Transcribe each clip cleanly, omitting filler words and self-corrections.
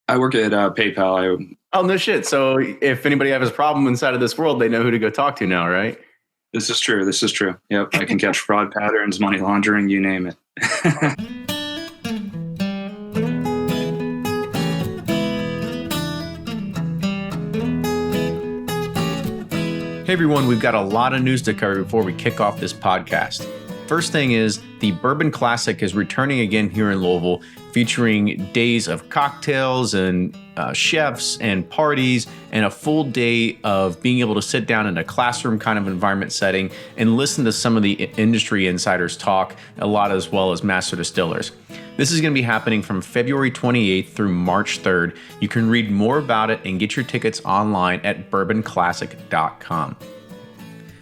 I work at PayPal. Oh, no shit. So if anybody has a problem inside of this world, they know who to go talk to now, right? This is true. This is true. Yep. I can catch fraud patterns, money laundering, you name it. Hey everyone, we've got a lot of news to cover before we kick off this podcast. First thing is, the Bourbon Classic is returning again here in Louisville, featuring days of cocktails and chefs and parties and a full day of being able to sit down in a classroom kind of environment setting and listen to some of the industry insiders talk a lot, as well as master distillers. This is going to be happening from February 28th through March 3rd. You can read more about it and get your tickets online at bourbonclassic.com.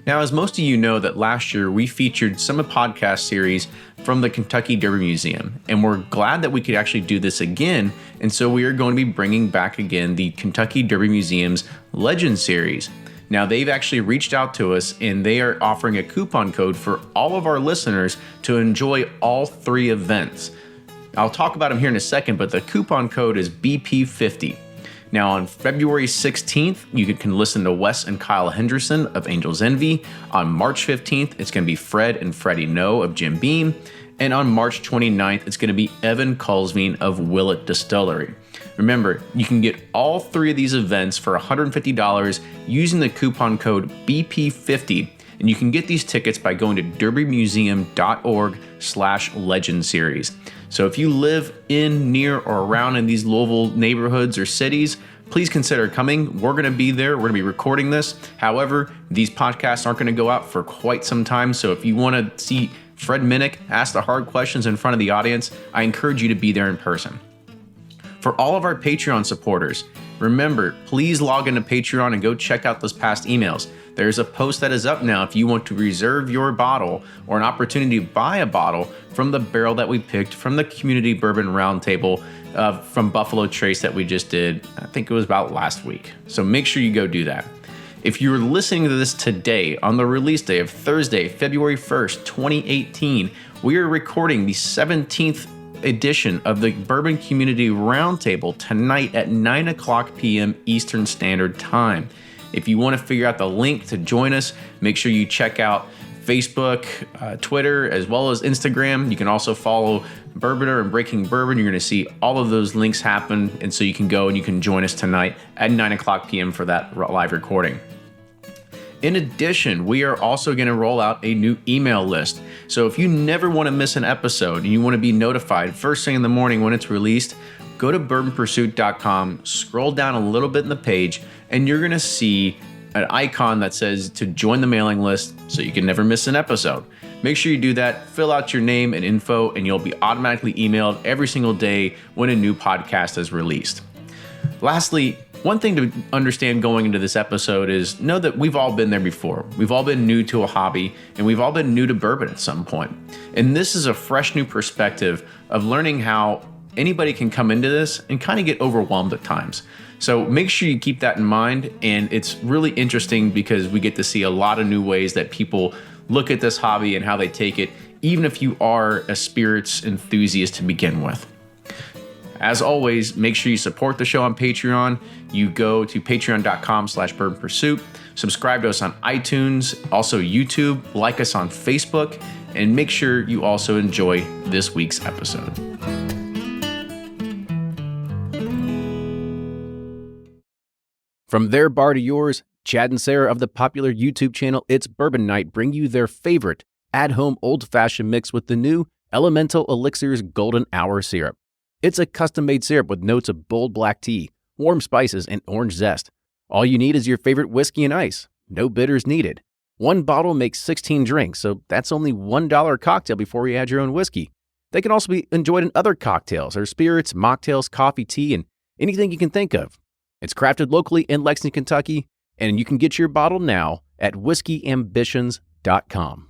Now, as most of you know, that last year we featured some podcast series from the Kentucky Derby Museum, and we're glad that we could actually do this again. And so we are going to be bringing back again the Kentucky Derby Museum's Legend series. Now, they've actually reached out to us and they are offering a coupon code for all of our listeners to enjoy all three events. I'll talk about them here in a second, but the coupon code is BP50. Now, on February 16th, you can listen to Wes and Kyle Henderson of Angel's Envy. On March 15th, it's going to be Fred and Freddie No of Jim Beam. And on March 29th, it's going to be Evan Culsveen of Willett Distillery. Remember, you can get all three of these events for $150 using the coupon code BP50. And you can get these tickets by going to derbymuseum.org/legend series. So if you live in, near, or around in these Louisville neighborhoods or cities, please consider coming. We're going to be there. We're going to be recording this. However, these podcasts aren't going to go out for quite some time. So if you want to see Fred Minnick ask the hard questions in front of the audience, I encourage you to be there in person. For all of our Patreon supporters, remember, please log into Patreon and go check out those past emails. There's a post that is up now if you want to reserve your bottle or an opportunity to buy a bottle from the barrel that we picked from the Community Bourbon Roundtable from Buffalo Trace that we just did. I think it was about last week. So make sure you go do that. If you're listening to this today on the release day of Thursday, February 1st, 2018, we are recording the 17th edition of the Bourbon Community Roundtable tonight at 9:00 p.m. Eastern Standard Time. If you want to figure out the link to join us, make sure you check out Facebook, Twitter, as well as Instagram. You can also follow Bourboner and Breaking Bourbon. You're going to see all of those links happen, and so you can go and you can join us tonight at 9:00 p.m. for that live recording. In addition, we are also going to roll out a new email list. So if you never want to miss an episode and you want to be notified first thing in the morning when it's released, go to bourbonpursuit.com, scroll down a little bit in the page, and you're going to see an icon that says to join the mailing list so you can never miss an episode. Make sure you do that, fill out your name and info, and you'll be automatically emailed every single day when a new podcast is released. Lastly, one thing to understand going into this episode is know that we've all been there before. We've all been new to a hobby, and we've all been new to bourbon at some point. And this is a fresh new perspective of learning how anybody can come into this and kind of get overwhelmed at times. So make sure you keep that in mind. And it's really interesting because we get to see a lot of new ways that people look at this hobby and how they take it, even if you are a spirits enthusiast to begin with. As always, make sure you support the show on Patreon. You go to patreon.com/bourbonpursuit, subscribe to us on iTunes, also YouTube, like us on Facebook, and make sure you also enjoy this week's episode. From their bar to yours, Chad and Sarah of the popular YouTube channel It's Bourbon Night bring you their favorite at-home old-fashioned mix with the new Elemental Elixir's Golden Hour Syrup. It's a custom-made syrup with notes of bold black tea, warm spices, and orange zest. All you need is your favorite whiskey and ice. No bitters needed. One bottle makes 16 drinks, so that's only $1 a cocktail before you add your own whiskey. They can also be enjoyed in other cocktails or spirits, mocktails, coffee, tea, and anything you can think of. It's crafted locally in Lexington, Kentucky, and you can get your bottle now at whiskeyambitions.com.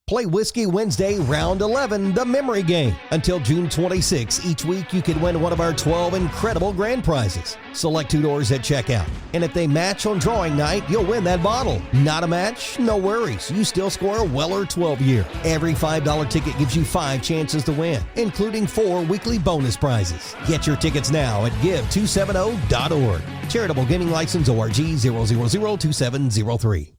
Play Whiskey Wednesday, Round 11, the memory game. Until June 26, each week you can win one of our 12 incredible grand prizes. Select $2 at checkout. And if they match on drawing night, you'll win that bottle. Not a match? No worries. You still score a Weller 12-year. Every $5 ticket gives you 5 chances to win, including 4 weekly bonus prizes. Get your tickets now at give270.org. Charitable Gaming License ORG 0002703.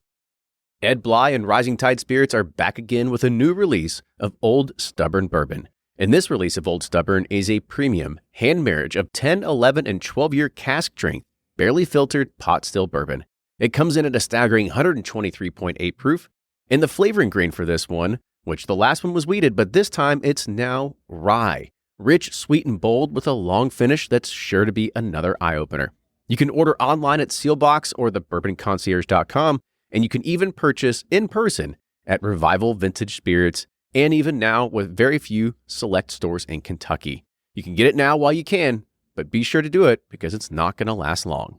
Ed Bly and Rising Tide Spirits are back again with a new release of Old Stubborn Bourbon. And this release of Old Stubborn is a premium hand marriage of 10, 11, and 12-year cask strength, barely filtered pot still bourbon. It comes in at a staggering 123.8 proof. And the flavoring grain for this one, which the last one was wheated, but this time it's now rye. Rich, sweet, and bold with a long finish that's sure to be another eye-opener. You can order online at Sealbox or thebourbonconcierge.com. And you can even purchase in person at Revival Vintage Spirits, and even now with very few select stores in Kentucky. You can get it now while you can, but be sure to do it because it's not going to last long.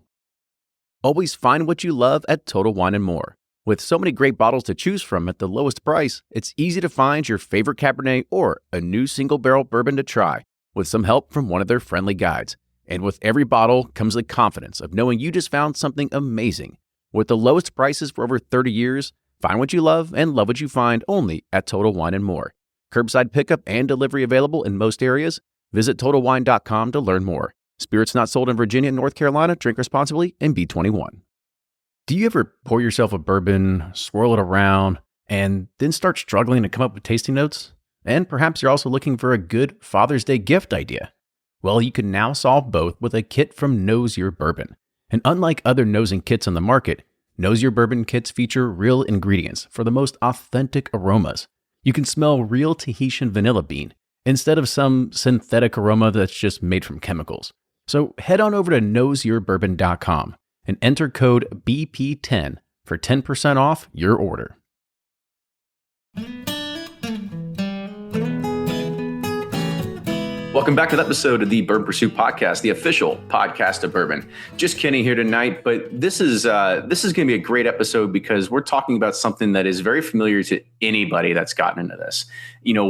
Always find what you love at Total Wine & More. With so many great bottles to choose from at the lowest price, it's easy to find your favorite Cabernet or a new single barrel bourbon to try with some help from one of their friendly guides. And with every bottle comes the confidence of knowing you just found something amazing. With the lowest prices for over 30 years, find what you love and love what you find only at Total Wine & More. Curbside pickup and delivery available in most areas. Visit TotalWine.com to learn more. Spirits not sold in Virginia and North Carolina. Drink responsibly and be 21. Do you ever pour yourself a bourbon, swirl it around, and then start struggling to come up with tasting notes? And perhaps you're also looking for a good Father's Day gift idea. Well, you can now solve both with a kit from Knows Your Bourbon. And unlike other nosing kits on the market, Knows Your Bourbon kits feature real ingredients for the most authentic aromas. You can smell real Tahitian vanilla bean instead of some synthetic aroma that's just made from chemicals. So head on over to knowsyourbourbon.com and enter code BP10 for 10% off your order. Welcome back to the episode of the Bourbon Pursuit Podcast, the official podcast of bourbon. Just Kenny here tonight, but this is going to be a great episode because we're talking about something that is very familiar to anybody that's gotten into this. You know,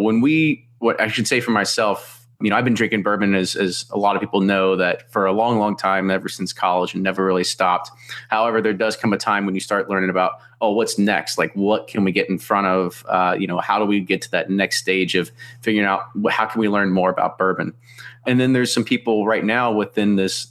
what I should say for myself, you know, I've been drinking bourbon as a lot of people know that for a long, long time, ever since college, and never really stopped. However, there does come a time when you start learning about, oh, what's next? Like, what can we get in front of? How do we get to that next stage of figuring out how can we learn more about bourbon? And then there's some people right now within this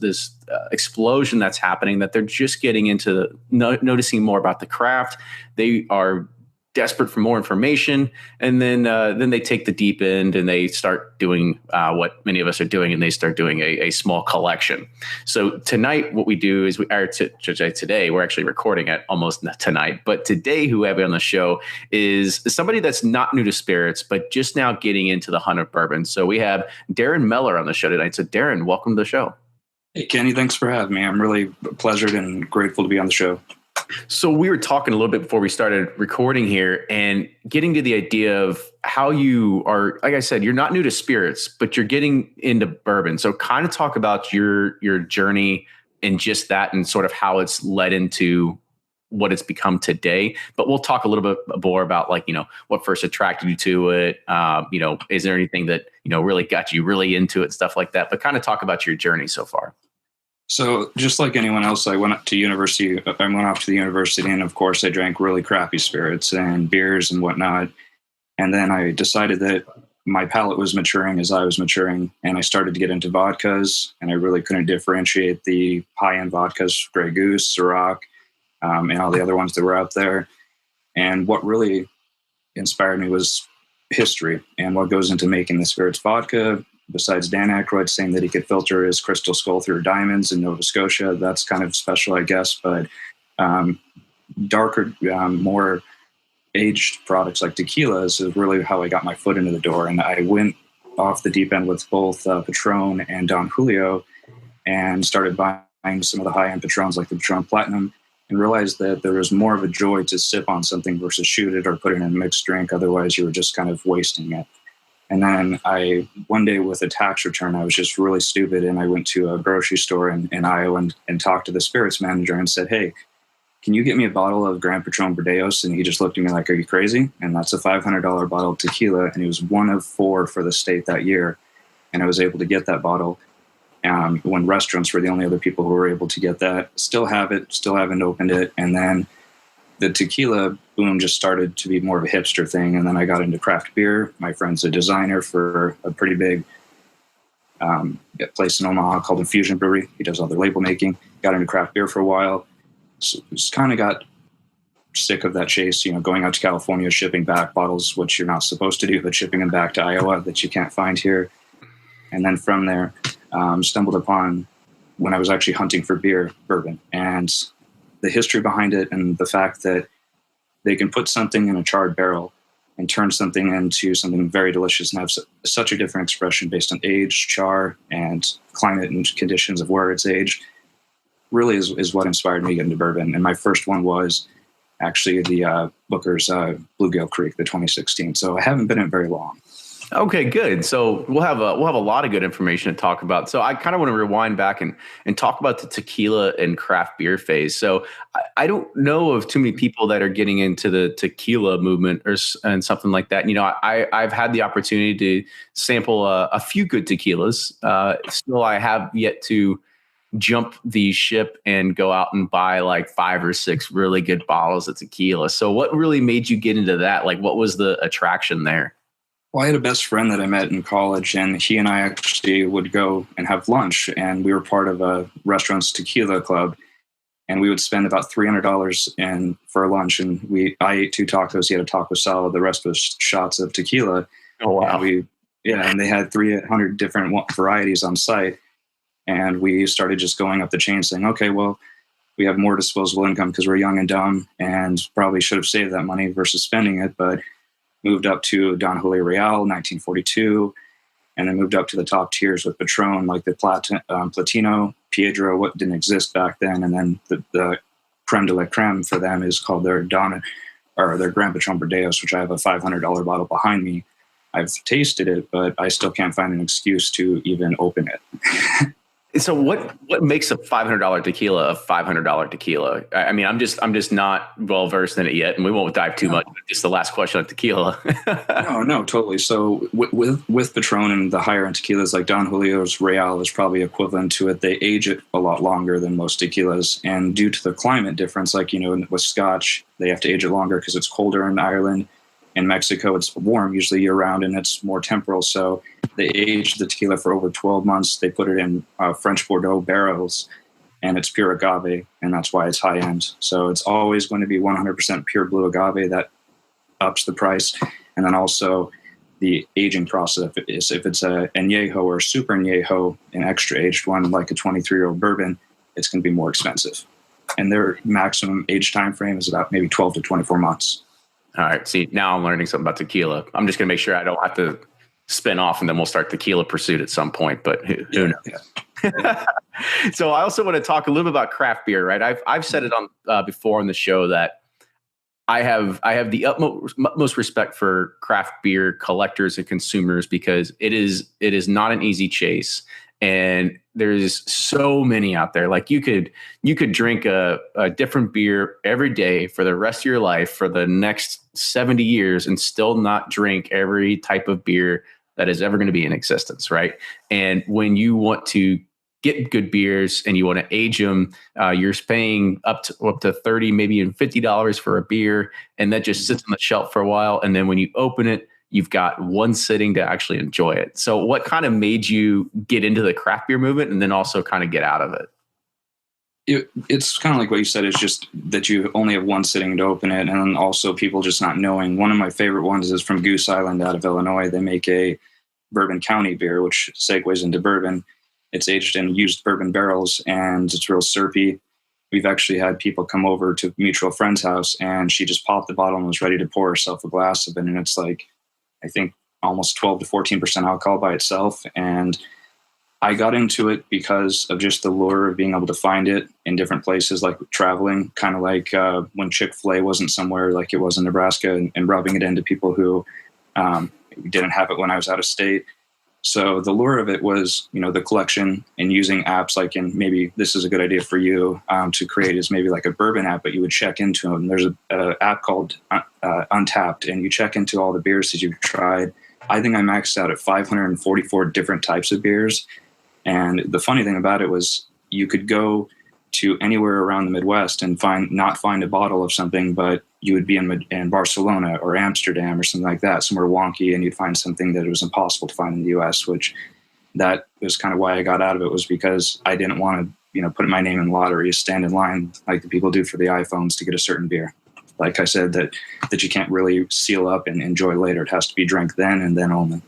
explosion that's happening that they're just getting into noticing more about the craft. They are desperate for more information, and then they take the deep end and they start doing what many of us are doing, and they start doing a small collection. So tonight, what we do is today we're actually recording it almost tonight, but today who we have on the show is somebody that's not new to spirits, but just now getting into the hunt of bourbon. So we have Darin Mellor on the show tonight. So Darin, welcome to the show. Hey, Kenny, thanks for having me. I'm really pleasured and grateful to be on the show. So we were talking a little bit before we started recording here and getting to the idea of how you are, like I said, you're not new to spirits, but you're getting into bourbon. So kind of talk about your journey and just that and sort of how it's led into what it's become today. But we'll talk a little bit more about what first attracted you to it. Is there anything that, really got you really into it, stuff like that, but kind of talk about your journey so far. So just like anyone else, I went off to the university, and of course I drank really crappy spirits and beers and whatnot. And then I decided that my palate was maturing as I was maturing, and I started to get into vodkas, and I really couldn't differentiate the high-end vodkas, Grey Goose, Ciroc, and all the other ones that were out there. And what really inspired me was history and what goes into making the spirits vodka. Besides Dan Aykroyd saying that he could filter his Crystal Skull through diamonds in Nova Scotia, that's kind of special, I guess. But darker, more aged products like tequilas is really how I got my foot into the door. And I went off the deep end with both Patron and Don Julio and started buying some of the high-end Patrons like the Patron Platinum, and realized that there was more of a joy to sip on something versus shoot it or put it in a mixed drink. Otherwise, you were just kind of wasting it. And then one day with a tax return, I was just really stupid. And I went to a grocery store in Iowa and talked to the spirits manager and said, hey, can you get me a bottle of Grand Patron Bordeaux? And he just looked at me like, are you crazy? And that's a $500 bottle of tequila. And he was one of 4 for the state that year. And I was able to get that bottle when restaurants were the only other people who were able to get that. Still have it, still haven't opened it. And then the tequila boom just started to be more of a hipster thing. And then I got into craft beer. My friend's a designer for a pretty big place in Omaha called Infusion Brewery. He does all the label making. Got into craft beer for a while. So just kind of got sick of that chase, going out to California, shipping back bottles, which you're not supposed to do, but shipping them back to Iowa that you can't find here. And then from there, stumbled upon, when I was actually hunting for beer, bourbon, and the history behind it, and the fact that they can put something in a charred barrel and turn something into something very delicious and have such a different expression based on age, char, and climate and conditions of where it's aged, really is what inspired me to get into bourbon. And my first one was actually the Booker's Bluegill Creek, the 2016. So I haven't been in it very long. Okay, good. So we'll have a lot of good information to talk about. So I kind of want to rewind back and talk about the tequila and craft beer phase. So I don't know of too many people that are getting into the tequila movement and something like that. I've had the opportunity to sample a few good tequilas. Still, I have yet to jump the ship and go out and buy like 5 or 6 really good bottles of tequila. So what really made you get into that? Like, what was the attraction there? Well, I had a best friend that I met in college, and he and I actually would go and have lunch, and we were part of a restaurant's tequila club, and we would spend about $300 for lunch, and I ate 2 tacos, he had a taco salad, the rest was shots of tequila. Oh, wow. And they had 300 different varieties on site, and we started just going up the chain saying, okay, well, we have more disposable income because we're young and dumb and probably should have saved that money versus spending it, but moved up to Don Julio Real, 1942, and then moved up to the top tiers with Patron, like the Platino, Piedro, what didn't exist back then, and then the creme de la creme for them is called their Grand Patron Bordeaux, which I have a $500 bottle behind me. I've tasted it, but I still can't find an excuse to even open it. So what makes a $500 tequila a $500 tequila? I mean, I'm just not well versed in it yet, and we won't dive too much. But just the last question on tequila. No, totally. So with Patron and the higher end tequilas like Don Julio's Real is probably equivalent to it. They age it a lot longer than most tequilas, and due to the climate difference, like with Scotch, they have to age it longer because it's colder in Ireland. In Mexico, it's warm usually year round, and it's more temporal. So they age the tequila for over 12 months. They put it in French Bordeaux barrels, and it's pure agave, and that's why it's high end. So it's always going to be 100% pure blue agave. That ups the price. And then also the aging process. If it's a añejo or super añejo, an extra aged one like a 23-year-old bourbon, it's going to be more expensive. And their maximum age time frame is about maybe 12 to 24 months. All right. See, now I'm learning something about tequila. I'm just going to make sure I don't have to spin off, and then we'll start tequila pursuit at some point. But who knows? Yeah. So I also want to talk a little bit about craft beer, right? I've said it on before on the show that I have the utmost respect for craft beer collectors and consumers because it is not an easy chase. And there's so many out there. Like you could drink a different beer every day for the rest of your life for the next 70 years and still not drink every type of beer that is ever going to be in existence, right? And when you want to get good beers and you want to age them, you're paying up to 30, maybe even $50 for a beer, and that just sits on the shelf for a while. And then when you open it, you've got one sitting to actually enjoy it. So what kind of made you get into the craft beer movement and then also kind of get out of it? It's kind of like what you said. It's just that you only have one sitting to open it. And then also people just not knowing. One of my favorite ones is from Goose Island out of Illinois. They make a Bourbon County beer, which segues into bourbon. It's aged in used bourbon barrels and it's real syrupy. We've actually had people come over to a mutual friend's house and she just popped the bottle and was ready to pour herself a glass of it. And it's like, I think almost 12 to 14% alcohol by itself. And I got into it because of just the lure of being able to find it in different places, like traveling, kind of like when Chick-fil-A wasn't somewhere like it was in Nebraska and rubbing it into people who didn't have it when I was out of state. So the lure of it was, the collection and using apps like, and maybe this is a good idea for you to create is maybe like a bourbon app, but you would check into them. There's a app called Untapped, and you check into all the beers that you've tried. I think I maxed out at 544 different types of beers. And the funny thing about it was you could go to anywhere around the Midwest and not find a bottle of something, but you would be in Barcelona or Amsterdam or something like that, somewhere wonky, and you'd find something that it was impossible to find in the US, which that was kind of why I got out of it, was because I didn't want to, put my name in lottery, stand in line like the people do for the iPhones to get a certain beer. Like I said, that you can't really seal up and enjoy later. It has to be drank then and then only.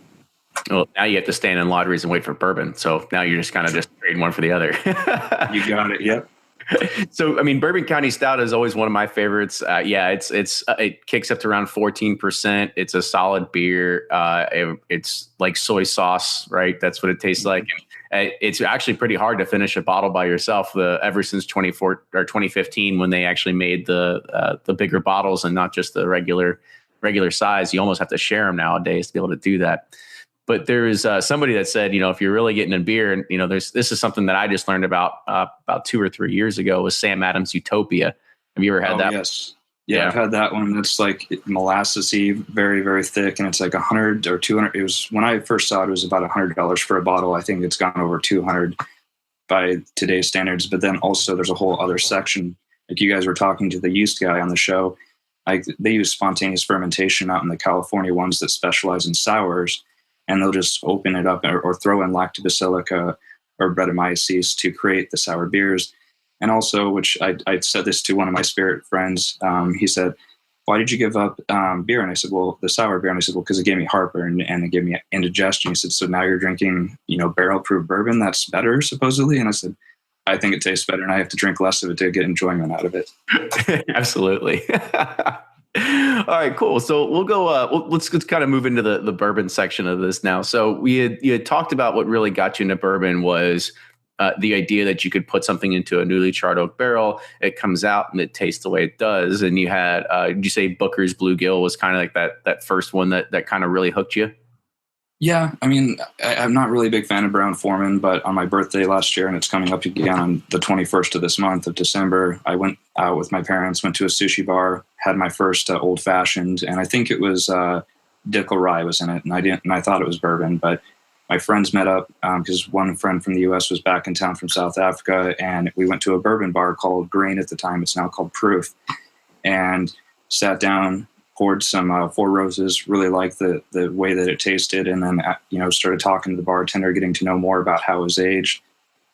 Well, now you have to stand in lotteries and wait for bourbon. So now you're just kind of just trading one for the other. You got it. Yep. So, I mean, Bourbon County Stout is always one of my favorites. It kicks up to around 14%. It's a solid beer. It's like soy sauce, right? That's what it tastes like. And it's actually pretty hard to finish a bottle by yourself. Ever since 2015, when they actually made the bigger bottles and not just the regular size, you almost have to share them nowadays to be able to do that. But there is somebody that said, if you're really getting a beer, and this is something that I just learned about 2 or 3 years ago, was Sam Adams Utopia. Have you ever had that? Yes. Yeah, I've had that one. It's like molassesy, very, very thick. And it's like 100 or 200. It was, when I first saw it, it was about $100 for a bottle. I think it's gone over 200 by today's standards. But then also there's a whole other section. Like you guys were talking to the yeast guy on the show. They use spontaneous fermentation out in the California ones that specialize in sours. And they'll just open it up or throw in lactobacillica or Brettanomyces to create the sour beers. And also, which I said this to one of my spirit friends, he said, "Why did you give up beer?" And I said, "Well, the sour beer." And I said, "Well, because it gave me heartburn and it gave me indigestion." He said, "So now you're drinking, barrel-proof bourbon? That's better, supposedly?" And I said, "I think it tastes better, and I have to drink less of it to get enjoyment out of it." Absolutely. All right, cool. So we'll go. Let's kind of move into the bourbon section of this now. So you had talked about what really got you into bourbon was the idea that you could put something into a newly charred oak barrel, it comes out and it tastes the way it does. And you had, did you say Booker's Bluegill was kind of like that first one that kind of really hooked you? Yeah, I mean, I'm not really a big fan of Brown-Forman, but on my birthday last year, and it's coming up again on the 21st of this month of December, I went out with my parents, went to a sushi bar, had my first old-fashioned, and I think it was Dickel Rye was in it, and I thought it was bourbon, but my friends met up because one friend from the U.S. was back in town from South Africa, and we went to a bourbon bar called Green at the time. It's now called Proof, and sat down, poured some Four Roses, really liked the way that it tasted, and then started talking to the bartender, getting to know more about how it was aged.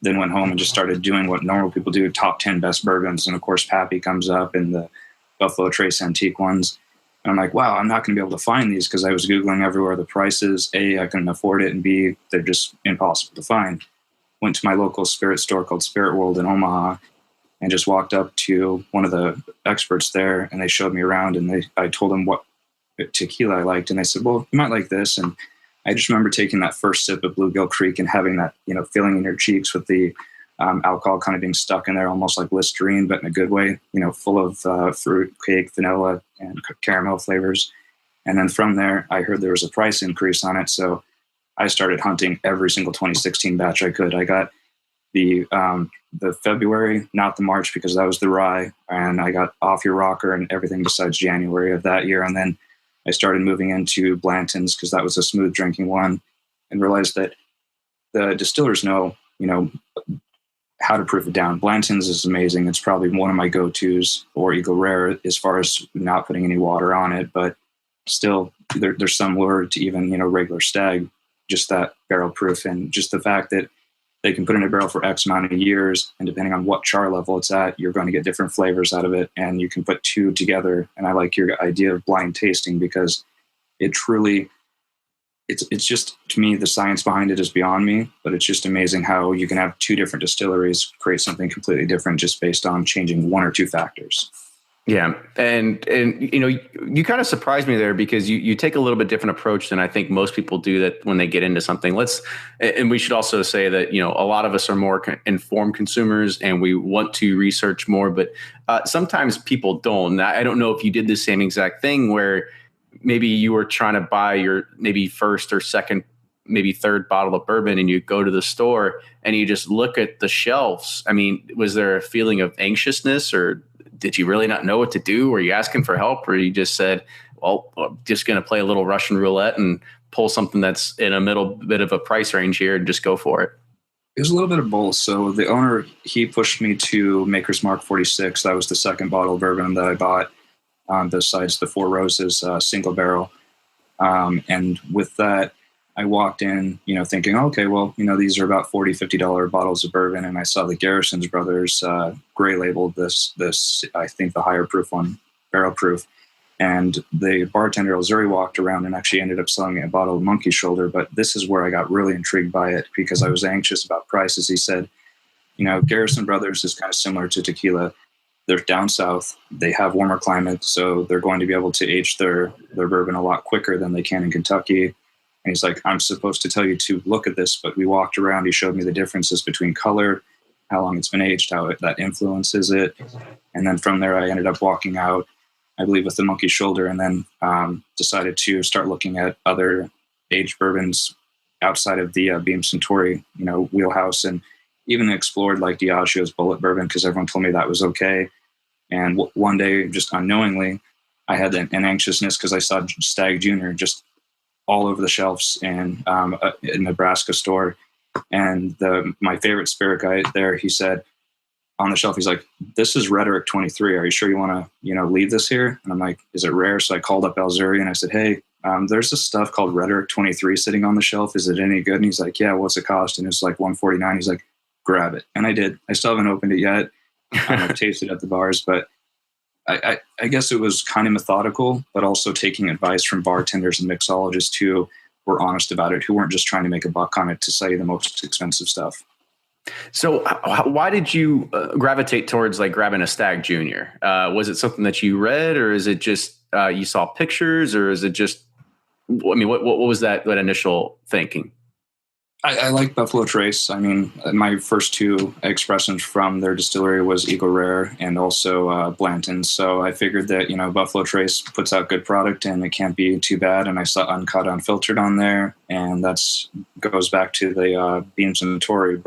Then went home and just started doing what normal people do, top 10 best bourbons. And of course, Pappy comes up and the Buffalo Trace Antique ones. And I'm like, wow, I'm not going to be able to find these because I was Googling everywhere the prices. A, I couldn't afford it, and B, they're just impossible to find. Went to my local spirit store called Spirit World in Omaha, and just walked up to one of the experts there, and they showed me around, and I told them what tequila I liked, and they said, well, you might like this. And I just remember taking that first sip of Bluegill Creek and having that, feeling in your cheeks with the alcohol kind of being stuck in there, almost like Listerine, but in a good way, full of fruit, cake, vanilla, and caramel flavors. And then from there, I heard there was a price increase on it, so I started hunting every single 2016 batch I could. I got the February, not the March, because that was the rye, and I got Off Your Rocker and everything besides January of that year. And then I started moving into Blanton's because that was a smooth drinking one, and realized that the distillers know, how to proof it down. Blanton's is amazing. It's probably one of my go-tos, or Eagle Rare, as far as not putting any water on it, but still there's some lure to even, regular Stag, just that barrel proof, and just the fact that they can put in a barrel for X amount of years, and depending on what char level it's at, you're going to get different flavors out of it, and you can put two together. And I like your idea of blind tasting, because it truly, it's just, to me, the science behind it is beyond me, but it's just amazing how you can have two different distilleries create something completely different just based on changing one or two factors. Yeah. And you kind of surprised me there, because you take a little bit different approach than I think most people do that when they get into something. And we should also say that, a lot of us are more informed consumers and we want to research more, but sometimes people don't. I don't know if you did the same exact thing where maybe you were trying to buy your maybe first or second maybe third bottle of bourbon and you go to the store and you just look at the shelves. I mean, was there a feeling of anxiousness, or did you really not know what to do? Were you asking for help, or you just said, well, I'm just going to play a little Russian roulette and pull something that's in a middle bit of a price range here and just go for it? It was a little bit of both. So the owner, he pushed me to Maker's Mark 46. That was the second bottle of bourbon that I bought, besides the Four Roses single barrel. And with that, I walked in, thinking, okay, well, these are about $40, $50 bottles of bourbon. And I saw the Garrison's Brothers gray labeled this, I think the higher proof one, barrel proof. And the bartender, Elzuri, walked around and actually ended up selling me a bottle of Monkey Shoulder. But this is where I got really intrigued by it, because I was anxious about prices. He said, Garrison Brothers is kind of similar to tequila. They're down south. They have warmer climate, so they're going to be able to age their bourbon a lot quicker than they can in Kentucky. And he's like, I'm supposed to tell you to look at this, but we walked around. He showed me the differences between color, how long it's been aged, how that influences it. And then from there, I ended up walking out, I believe, with the Monkey Shoulder, and then decided to start looking at other aged bourbons outside of the Beam Suntory, wheelhouse, and even explored like Diageo's Bullet Bourbon, because everyone told me that was okay. And one day, just unknowingly, I had an anxiousness because I saw Stag Junior just all over the shelves in a Nebraska store. And my favorite spirit guy there, he said on the shelf, he's like, "This is Rhetoric 23. Are you sure you want to, leave this here?" And I'm like, "Is it rare?" So I called up Elzuri and I said, "Hey, there's this stuff called Rhetoric 23 sitting on the shelf. Is it any good?" And he's like, "Yeah, what's it cost?" And it's like $149. He's like, "Grab it." And I did. I still haven't opened it yet. I've tasted it at the bars, but I guess it was kind of methodical, but also taking advice from bartenders and mixologists who were honest about it, who weren't just trying to make a buck on it to sell you the most expensive stuff. So why did you gravitate towards like grabbing a Stag Junior? Was it something that you read, or is it just you saw pictures, or is it just, I mean, what was that initial thinking? I like Buffalo Trace. I mean, my first two expressions from their distillery was Eagle Rare and also Blanton. So I figured that, Buffalo Trace puts out good product and it can't be too bad. And I saw Uncut Unfiltered on there. And that's goes back to the Beam Suntory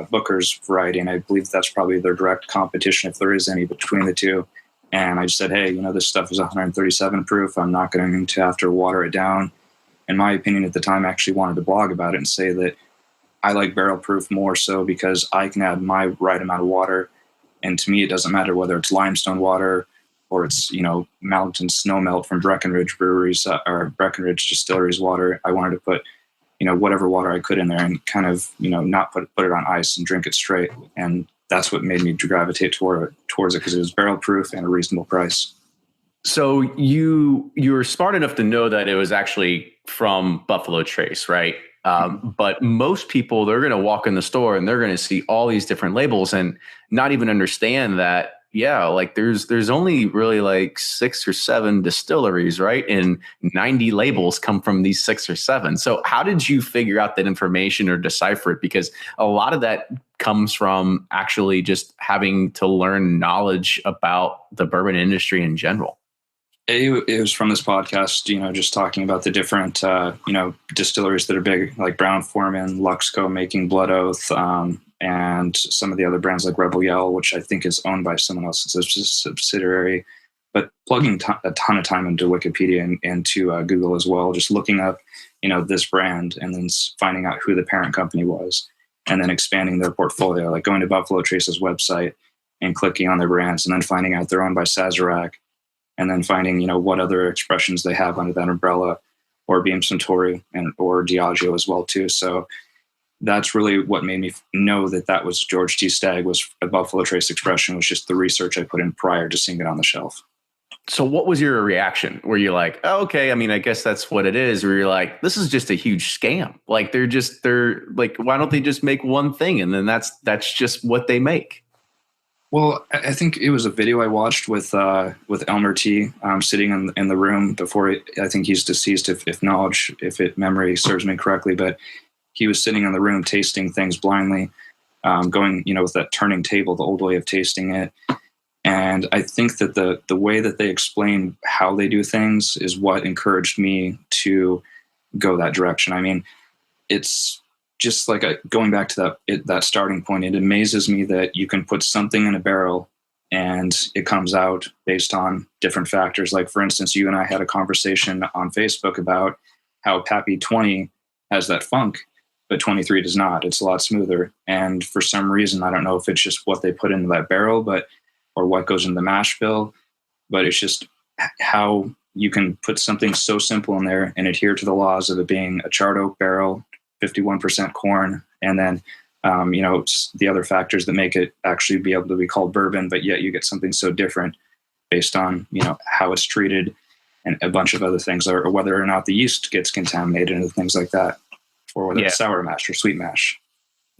Booker's variety. And I believe that's probably their direct competition, if there is any, between the two. And I just said, hey, this stuff is 137 proof. I'm not going to have to water it down. In my opinion at the time, I actually wanted to blog about it and say that I like barrel proof more so because I can add my right amount of water. And to me, it doesn't matter whether it's limestone water or it's, mountain snow melt from Breckenridge breweries or Breckenridge distilleries water. I wanted to put, whatever water I could in there and kind of, not put it on ice and drink it straight. And that's what made me gravitate towards it, because it was barrel proof and a reasonable price. So you were smart enough to know that it was actually from Buffalo Trace, right? But most people, they're going to walk in the store and they're going to see all these different labels and not even understand that, like there's only really like 6 or 7 distilleries, right? And 90 labels come from these 6 or 7. So how did you figure out that information or decipher it? Because a lot of that comes from actually just having to learn knowledge about the bourbon industry in general. It was from this podcast, just talking about the different, distilleries that are big, like Brown-Forman, Luxco making Blood Oath, and some of the other brands like Rebel Yell, which I think is owned by someone else. It's a subsidiary. But plugging a ton of time into Wikipedia and into Google as well, just looking up, this brand and then finding out who the parent company was and then expanding their portfolio, like going to Buffalo Trace's website and clicking on their brands and then finding out they're owned by Sazerac. And then finding, what other expressions they have under that umbrella, or Beam Suntory or Diageo as well too. So that's really what made me know that was George T. Stagg, was a Buffalo Trace expression, was just the research I put in prior to seeing it on the shelf. So what was your reaction? Were you like, oh, okay, I mean, I guess that's what it is? Or you're like, this is just a huge scam. Like they're like, why don't they just make one thing? And then that's just what they make. Well, I think it was a video I watched with Elmer T. Sitting in the room before. I think he's deceased, if memory serves me correctly. But he was sitting in the room tasting things blindly, going, with that turning table, the old way of tasting it. And I think that the way that they explain how they do things is what encouraged me to go that direction. I mean, it's just like going back to that starting point. It amazes me that you can put something in a barrel and it comes out based on different factors. Like, for instance, you and I had a conversation on Facebook about how Pappy 20 has that funk, but 23 does not. It's a lot smoother. And for some reason, I don't know if it's just what they put into that barrel, or what goes in the mash bill, but it's just how you can put something so simple in there and adhere to the laws of it being a charred oak barrel, 51% corn, and then the other factors that make it actually be able to be called bourbon, but yet you get something so different based on, how it's treated and a bunch of other things, or whether or not the yeast gets contaminated and things like that, or whether it's sour mash or sweet mash.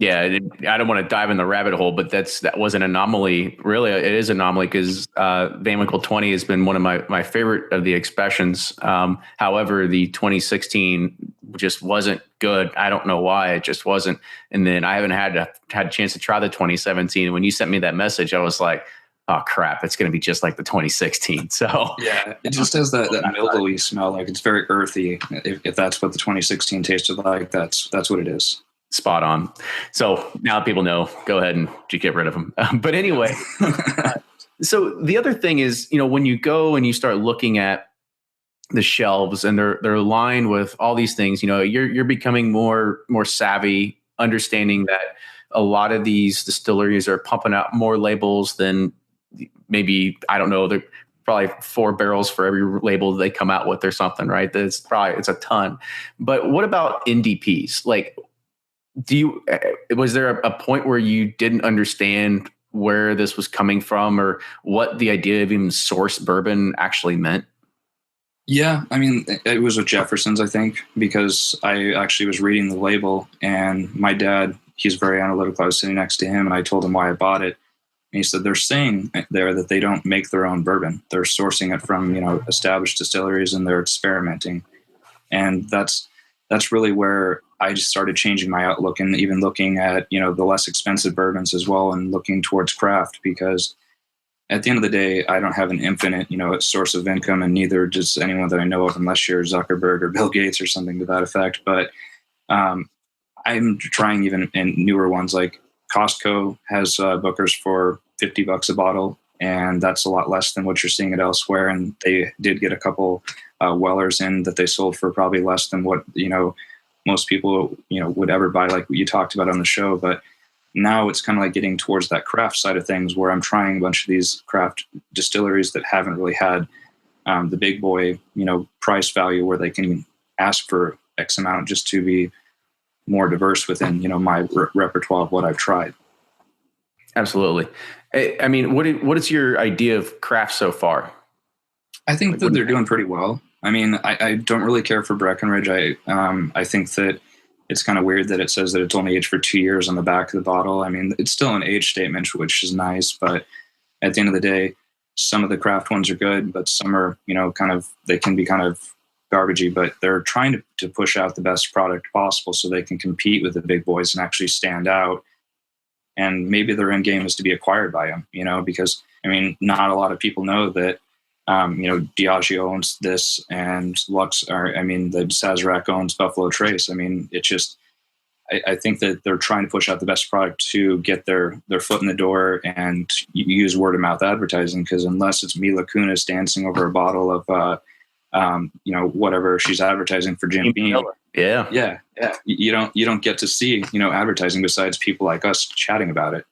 Yeah, I don't want to dive in the rabbit hole, but that was an anomaly. Really, it is an anomaly because Van Winkle 20 has been one of my favorite of the expressions. However, the 2016 just wasn't good. I don't know why. It just wasn't. And then I haven't had a chance to try the 2017. And when you sent me that message, I was like, oh crap, it's going to be just like the 2016. So yeah, it just has that mildewy smell. Like, it's very earthy. If that's what the 2016 tasted like, that's what it is. Spot on. So now people know, go ahead and get rid of them. But anyway, so the other thing is, when you go and you start looking at the shelves and they're lined with all these things, you're becoming more savvy, understanding that a lot of these distilleries are pumping out more labels than maybe, I don't know, they're probably 4 barrels for every label they come out with or something, right? It's a ton. But what about NDPs? Like, was there a point where you didn't understand where this was coming from or what the idea of even source bourbon actually meant? Yeah, I mean, it was with Jefferson's, I think, because I actually was reading the label, and my dad, he's very analytical. I was sitting next to him, and I told him why I bought it. And he said, they're saying there that they don't make their own bourbon. They're sourcing it from, established distilleries, and they're experimenting. And that's really where I just started changing my outlook, and even looking at, the less expensive bourbons as well, and looking towards craft, because at the end of the day, I don't have an infinite, source of income, and neither does anyone that I know of, unless you're Zuckerberg or Bill Gates or something to that effect. But I'm trying even in newer ones, like Costco has Bookers for $50 a bottle, and that's a lot less than what you're seeing it elsewhere. And they did get a couple Wellers in that they sold for probably less than what, most people, would ever buy, like what you talked about on the show. But now it's kind of like getting towards that craft side of things, where I'm trying a bunch of these craft distilleries that haven't really had the big boy, price value, where they can ask for X amount just to be more diverse within, my repertoire of what I've tried. Absolutely. I mean, what is your idea of craft so far? I think that they're doing pretty well. I mean, I don't really care for Breckenridge. I think that it's kind of weird that it says that it's only aged for 2 years on the back of the bottle. I mean, it's still an age statement, which is nice. But at the end of the day, some of the craft ones are good, but some are, they can be kind of garbagey. But they're trying to push out the best product possible so they can compete with the big boys and actually stand out. And maybe their end game is to be acquired by them, because, I mean, not a lot of people know that, Diageo owns this, and the Sazerac owns Buffalo Trace. I mean, it's just, I think that they're trying to push out the best product to get their foot in the door and use word of mouth advertising. Because unless it's Mila Kunis dancing over a bottle of, whatever she's advertising for Jim Beam. Yeah. You don't get to see, advertising besides people like us chatting about it.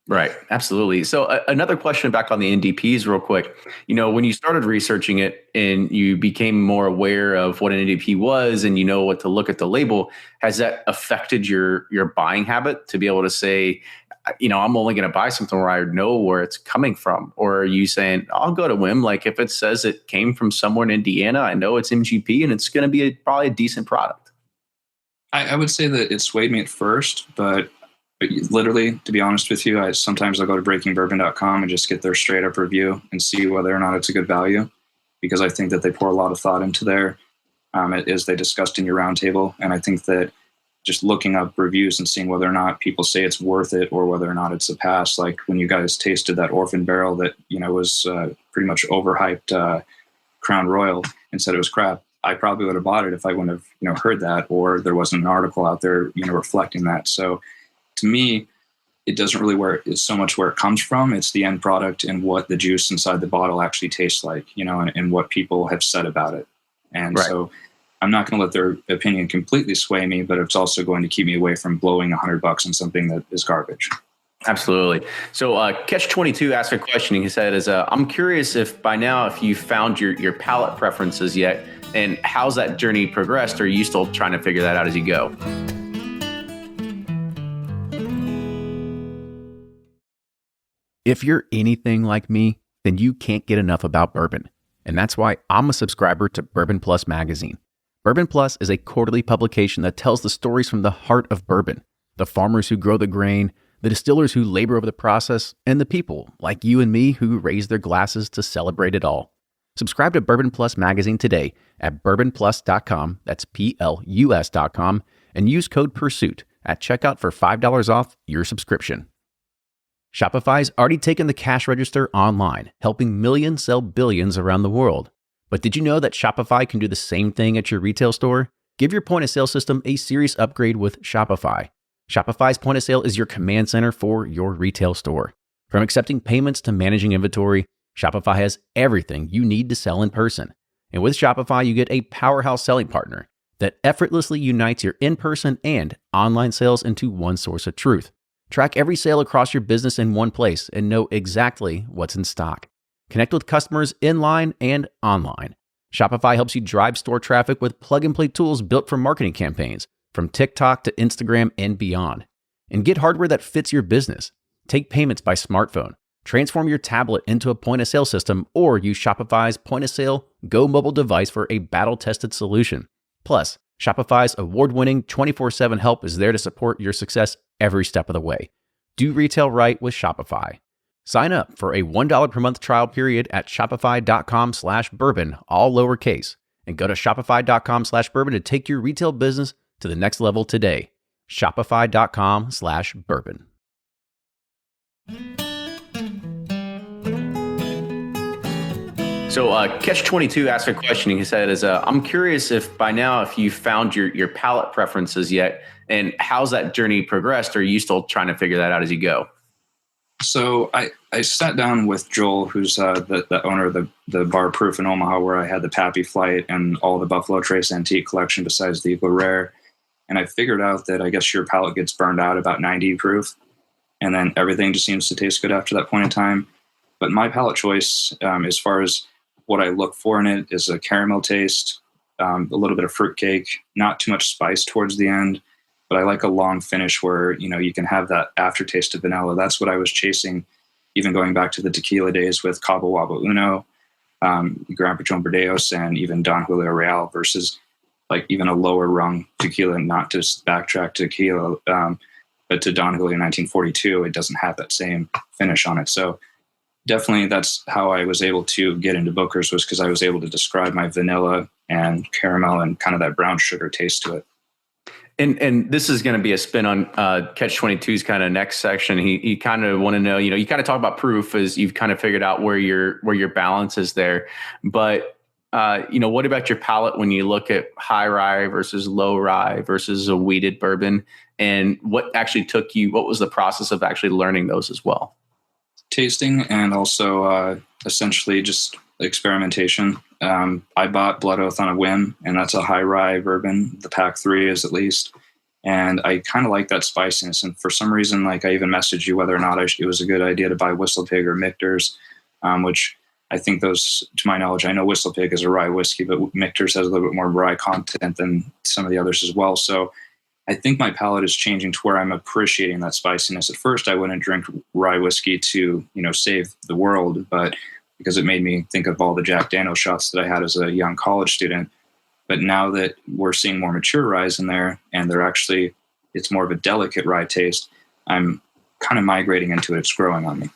Right. Absolutely. So another question back on the NDPs real quick. When you started researching it and you became more aware of what an NDP was and what to look at the label, has that affected your buying habit to be able to say, I'm only going to buy something where I know where it's coming from? Or are you saying, I'll go to whim? Like, if it says it came from somewhere in Indiana, I know it's MGP and it's going to be probably a decent product. I would say that it swayed me at first, but literally, to be honest with you, sometimes I'll go to breakingbourbon.com and just get their straight up review and see whether or not it's a good value, because I think that they pour a lot of thought into there, as they discussed in your roundtable. And I think that just looking up reviews and seeing whether or not people say it's worth it or whether or not it's a pass, like when you guys tasted that Orphan Barrel that, was pretty much overhyped Crown Royal and said it was crap. I probably would have bought it if I wouldn't have, heard that, or there wasn't an article out there, reflecting that. So to me, it doesn't really it's so much where it comes from. It's the end product and what the juice inside the bottle actually tastes like, and what people have said about it. And Right. So I'm not going to let their opinion completely sway me, but it's also going to keep me away from blowing $100 on something that is garbage. Absolutely. So Catch-22 asked a question. He said, I'm curious if by now, if you found your palate preferences yet, and how's that journey progressed? Or are you still trying to figure that out as you go? If you're anything like me, then you can't get enough about bourbon. And that's why I'm a subscriber to Bourbon Plus magazine. Bourbon Plus is a quarterly publication that tells the stories from the heart of bourbon, the farmers who grow the grain, the distillers who labor over the process, and the people like you and me who raise their glasses to celebrate it all. Subscribe to Bourbon Plus magazine today at bourbonplus.com, that's PLUS.com, and use code PURSUIT at checkout for $5 off your subscription. Shopify's already taken the cash register online, helping millions sell billions around the world. But did you know that Shopify can do the same thing at your retail store? Give your point of sale system a serious upgrade with Shopify. Shopify's point of sale is your command center for your retail store. From accepting payments to managing inventory, Shopify has everything you need to sell in person. And with Shopify, you get a powerhouse selling partner that effortlessly unites your in-person and online sales into one source of truth. Track every sale across your business in one place and know exactly what's in stock. Connect with customers in line and online. Shopify helps you drive store traffic with plug-and-play tools built for marketing campaigns, from TikTok to Instagram and beyond. And get hardware that fits your business. Take payments by smartphone. Transform your tablet into a point-of-sale system, or use Shopify's point-of-sale Go mobile device for a battle-tested solution. Plus, Shopify's award-winning 24/7 help is there to support your success every step of the way. Do retail right with Shopify. Sign up for a $1 per month trial period at shopify.com/bourbon, all lowercase, and go to shopify.com/bourbon to take your retail business to the next level today. Shopify.com/bourbon. So Catch-22 asked a question. He said, I'm curious if by now, if you found your palate preferences yet, and how's that journey progressed? Or are you still trying to figure that out as you go? So I sat down with Joel, who's the owner of the Bar Proof in Omaha, where I had the Pappy Flight and all the Buffalo Trace antique collection besides the Eagle Rare. And I figured out that I guess your palate gets burned out about 90 proof. And then everything just seems to taste good after that point in time. But my palate choice, as far as what I look for in it, is a caramel taste, a little bit of fruitcake, not too much spice towards the end. But I like a long finish where, you can have that aftertaste of vanilla. That's what I was chasing, even going back to the tequila days with Cabo Wabo Uno, Gran Patron Burdeos, and even Don Julio Real, versus like even a lower rung tequila, not just backtrack tequila, but to Don Julio 1942, it doesn't have that same finish on it. So definitely that's how I was able to get into Booker's, was because I was able to describe my vanilla and caramel and kind of that brown sugar taste to it. And this is going to be a spin on Catch-22's kind of next section. He kind of want to know, you kind of talk about proof as you've kind of figured out where your balance is there. But, what about your palate when you look at high rye versus low rye versus a wheated bourbon? And what was the process of actually learning those as well? Tasting, and also essentially just experimentation. I bought Blood Oath on a whim, and that's a high rye bourbon. The Pack 3 is, at least. And I kind of like that spiciness. And for some reason, like, I even messaged you whether or not it was a good idea to buy Whistle Pig or Michter's, which I think those, to my knowledge, I know Whistle Pig is a rye whiskey, but Michter's has a little bit more rye content than some of the others as well. So I think my palate is changing to where I'm appreciating that spiciness. At first, I wouldn't drink rye whiskey to, save the world, but because it made me think of all the Jack Daniel shots that I had as a young college student. But now that we're seeing more mature ryes in there, and it's more of a delicate rye taste, I'm kind of migrating into it. It's growing on me.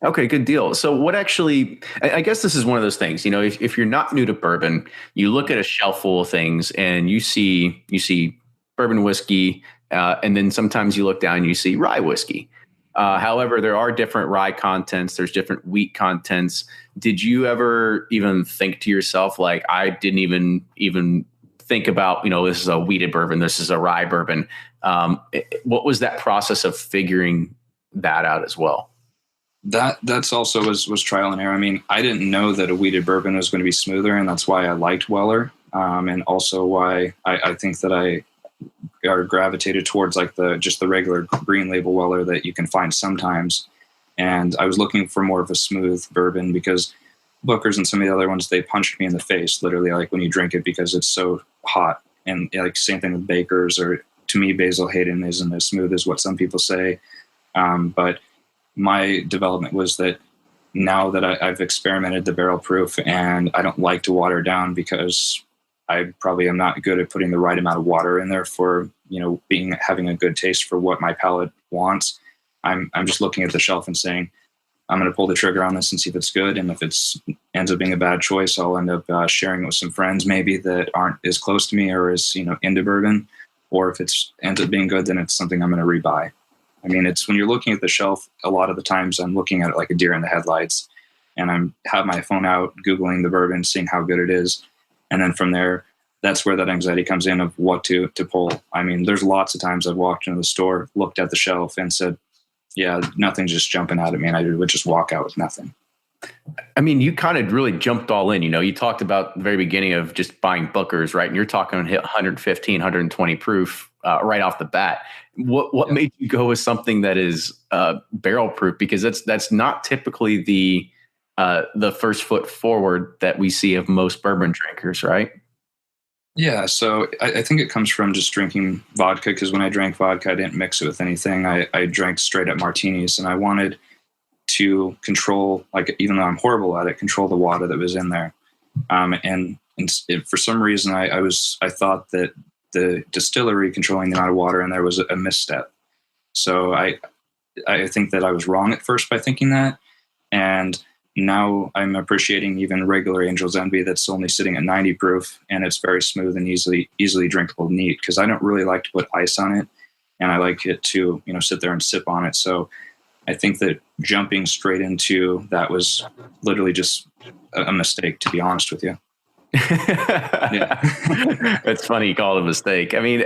Okay, good deal. So what actually, I guess this is one of those things, if you're not new to bourbon, you look at a shelf full of things and you see bourbon whiskey, and then sometimes you look down and you see rye whiskey. However, there are different rye contents. There's different wheat contents. Did you ever even think to yourself, like, I didn't even think about, this is a wheated bourbon, this is a rye bourbon. What was that process of figuring that out as well? That's also was trial and error. I mean, I didn't know that a wheated bourbon was going to be smoother, and that's why I liked Weller, and also why I think that I gravitated towards like the regular green label Weller that you can find sometimes. And I was looking for more of a smooth bourbon because Booker's and some of the other ones, they punched me in the face, literally, like when you drink it, because it's so hot. And like same thing with Baker's, or to me, Basil Hayden isn't as smooth as what some people say. But my development was that now that I've experimented the barrel proof, and I don't like to water down because I probably am not good at putting the right amount of water in there for, having a good taste for what my palate wants. I'm just looking at the shelf and saying, I'm going to pull the trigger on this and see if it's good. And if ends up being a bad choice, I'll end up sharing it with some friends maybe that aren't as close to me or as, into bourbon. Or if ends up being good, then it's something I'm going to rebuy. I mean, it's when you're looking at the shelf, a lot of the times I'm looking at it like a deer in the headlights, and have my phone out, Googling the bourbon, seeing how good it is. And then from there, that's where that anxiety comes in of what to pull. I mean, there's lots of times I've walked into the store, looked at the shelf and said, yeah, nothing's just jumping out at me. And I would just walk out with nothing. I mean, you kind of really jumped all in. You talked about the very beginning of just buying Booker's, right? And you're talking 115, 120 proof right off the bat. What made you go with something that is barrel proof? Because that's not typically the first foot forward that we see of most bourbon drinkers, right? Yeah, so I think it comes from just drinking vodka, because when I drank vodka, I didn't mix it with anything. I drank straight up martinis, and I wanted to control, like, even though I'm horrible at it, control the water that was in there. And for some reason, I thought that the distillery controlling the amount of water in there was a misstep. So I think that I was wrong at first by thinking that. And now I'm appreciating even regular Angel's Envy that's only sitting at 90 proof, and it's very smooth and easily drinkable neat, because I don't really like to put ice on it, and I like it to, sit there and sip on it. So I think that jumping straight into that was literally just a mistake, to be honest with you. Yeah. It's funny you call it a mistake. I mean,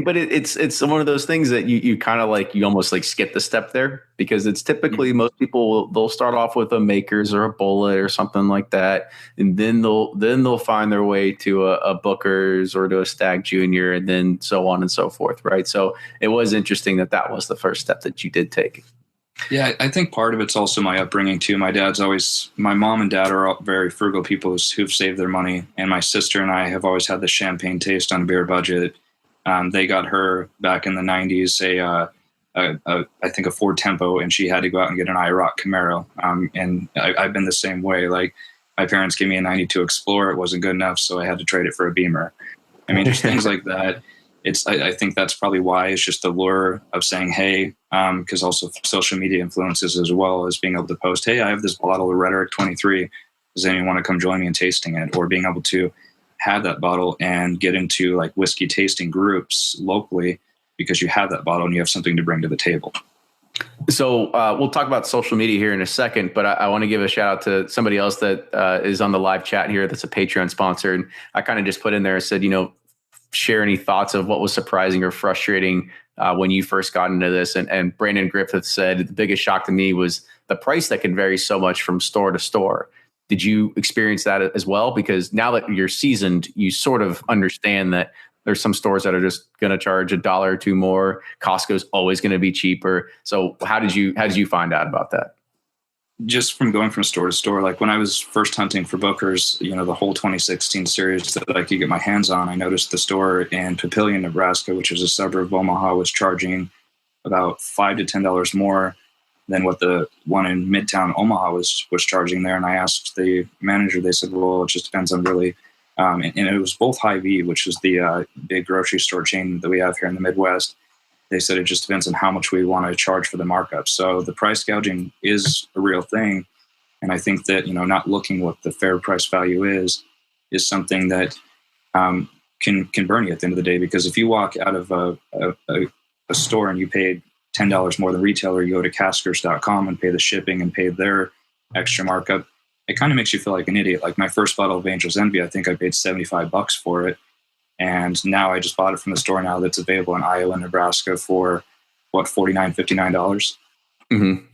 but it's one of those things that you kind of like, you almost like skip the step there, because it's typically most people, they'll start off with a Makers or a Bullet or something like that, and then they'll find their way to a Booker's or to a Stag Junior, and then so on and so forth, right? So it was interesting that was the first step that you did take. Yeah, I think part of it's also my upbringing too. My mom and dad are all very frugal people who've saved their money, and my sister and I have always had the champagne taste on a beer budget. They got her back in the 90s I think a Ford Tempo, and she had to go out and get an IROC Camaro. And I've been the same way. Like, my parents gave me a 92 Explorer. It wasn't good enough, so I had to trade it for a Beamer. I mean, just things like that. I think that's probably why it's just the lure of saying, hey, because also social media influences, as well as being able to post, hey, I have this bottle of Rhetoric 23. Does anyone want to come join me in tasting it? Or being able to have that bottle and get into like whiskey tasting groups locally, because you have that bottle and you have something to bring to the table. So we'll talk about social media here in a second, but I want to give a shout out to somebody else that is on the live chat here that's a Patreon sponsor. And I kind of just put in there and said, share any thoughts of what was surprising or frustrating when you first got into this. And Brandon Griffith said, the biggest shock to me was the price that can vary so much from store to store. Did you experience that as well? Because now that you're seasoned, you sort of understand that there's some stores that are just going to charge $1 or $2 more. Costco's always going to be cheaper. So how did you find out about that? Just from going from store to store, like when I was first hunting for Booker's, the whole 2016 series that I could get my hands on, I noticed the store in Papillion, Nebraska, which is a suburb of Omaha, was charging about $5 to $10 more than what the one in Midtown Omaha was charging there. And I asked the manager, they said, well, it just depends on really, and it was both Hy-Vee, which is the big grocery store chain that we have here in the Midwest. They said it just depends on how much we want to charge for the markup. So the price gouging is a real thing. And I think that, not looking what the fair price value is something that can burn you at the end of the day. Because if you walk out of a store and you paid $10 more than retailer, you go to caskers.com and pay the shipping and pay their extra markup. It kind of makes you feel like an idiot. Like my first bottle of Angel's Envy, I think I paid $75 for it. And now I just bought it from the store now that's available in Iowa and Nebraska for what, $49, $59. Mm-hmm.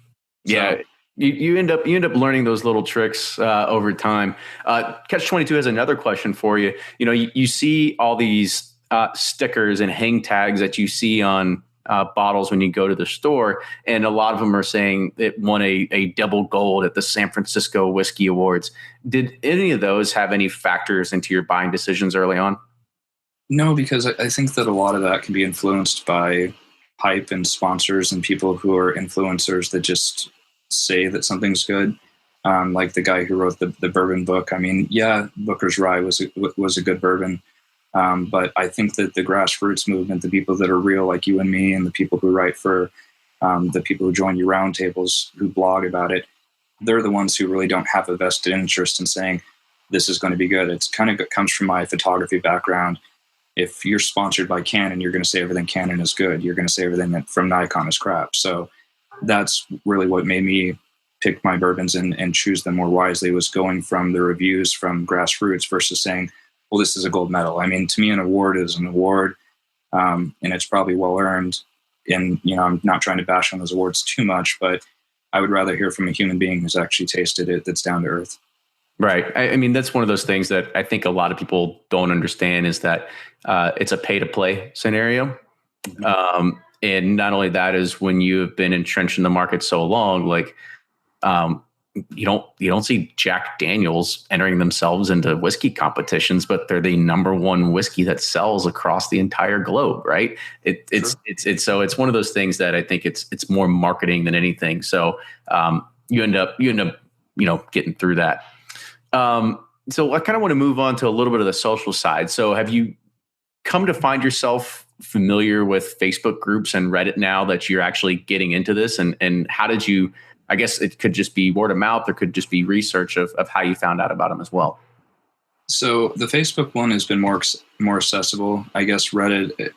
Yeah. So, you end up learning those little tricks over time. Catch-22 has another question for you. You know, you see all these stickers and hang tags that you see on bottles when you go to the store, and a lot of them are saying it won a double gold at the San Francisco Whiskey Awards. Did any of those have any factors into your buying decisions early on? No, because I think that a lot of that can be influenced by hype and sponsors and people who are influencers that just say that something's good. Like the guy who wrote the bourbon book. I mean, yeah, Booker's Rye was a good bourbon. But I think that the grassroots movement, the people that are real like you and me, and the people who write for the people who join your roundtables, who blog about it, they're the ones who really don't have a vested interest in saying this is going to be good. It's kind of comes from my photography background. If you're sponsored by Canon, you're going to say everything Canon is good. You're going to say everything from Nikon is crap. So that's really what made me pick my bourbons and choose them more wisely, was going from the reviews from grassroots versus saying, well, this is a gold medal. I mean, to me, an award is an award, and it's probably well earned. And, you know, I'm not trying to bash on those awards too much, but I would rather hear from a human being who's actually tasted it, that's down to earth. Right. I mean, that's one of those things that I think a lot of people don't understand, is that it's a pay to play scenario. Mm-hmm. And not only that, is when you have been entrenched in the market so long, like, you don't see Jack Daniels entering themselves into whiskey competitions, but they're the number one whiskey that sells across the entire globe. Right. It's one of those things that I think it's more marketing than anything. So, you end up, getting through that. So I kind of want to move on to a little bit of the social side. So have you come to find yourself familiar with Facebook groups and Reddit now that you're actually getting into this? And how did you, I guess it could just be word of mouth, or could just be research of how you found out about them as well? So the Facebook one has been more accessible. I guess Reddit,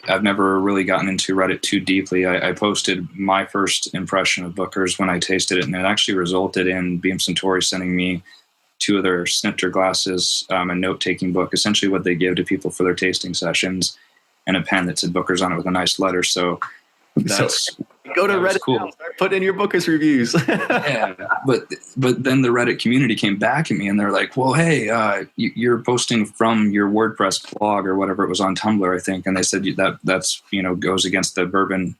I've never really gotten into Reddit too deeply. I posted my first impression of Booker's when I tasted it, and it actually resulted in Beam Suntory sending me 2 of their snifter glasses, a note-taking book, essentially what they give to people for their tasting sessions, and a pen that said Booker's on it with a nice letter. So that's go to Reddit, cool. Now, start putting in your Booker's reviews. Yeah, but then the Reddit community came back at me and they're like, well, hey, you're posting from your WordPress blog or whatever it was on Tumblr, I think. And they said that's goes against the bourbon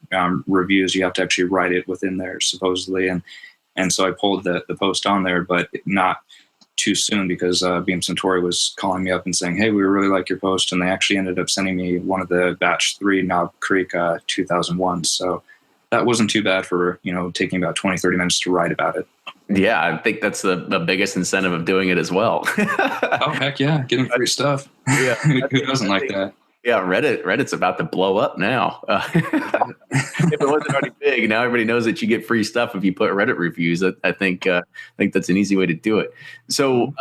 reviews. You have to actually write it within there, supposedly. And so I pulled the post on there, but not too soon, because Beam Suntory was calling me up and saying, hey, we really like your post. And they actually ended up sending me one of the batch 3 Knob Creek 2001. So that wasn't too bad for, taking about 20, 30 minutes to write about it. Yeah, I think that's the biggest incentive of doing it as well. Oh, heck yeah. Getting free stuff. Yeah. Who doesn't like that? Yeah, Reddit's about to blow up now. If it wasn't already big, now everybody knows that you get free stuff if you put Reddit reviews. I think that's an easy way to do it. So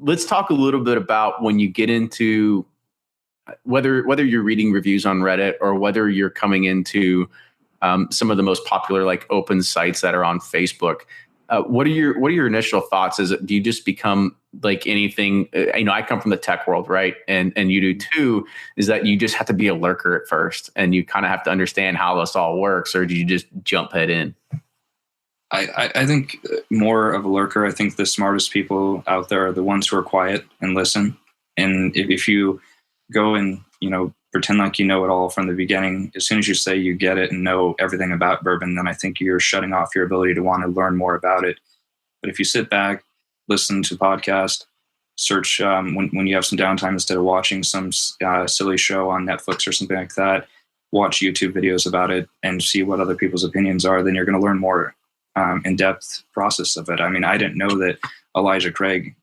let's talk a little bit about when you get into whether you're reading reviews on Reddit or whether you're coming into some of the most popular like open sites that are on Facebook. What are your initial thoughts? Do you just become like anything? I come from the tech world, right? And you do too. Is that you just have to be a lurker at first, and you kind of have to understand how this all works, or do you just jump head in? I think more of a lurker. I think the smartest people out there are the ones who are quiet and listen. And if you go and pretend like you know it all from the beginning, as soon as you say you get it and know everything about bourbon, then I think you're shutting off your ability to want to learn more about it. But if you sit back, listen to podcasts, search when you have some downtime, instead of watching some silly show on Netflix or something like that, watch YouTube videos about it and see what other people's opinions are, then you're going to learn more in-depth process of it. I mean, I didn't know that Elijah Craig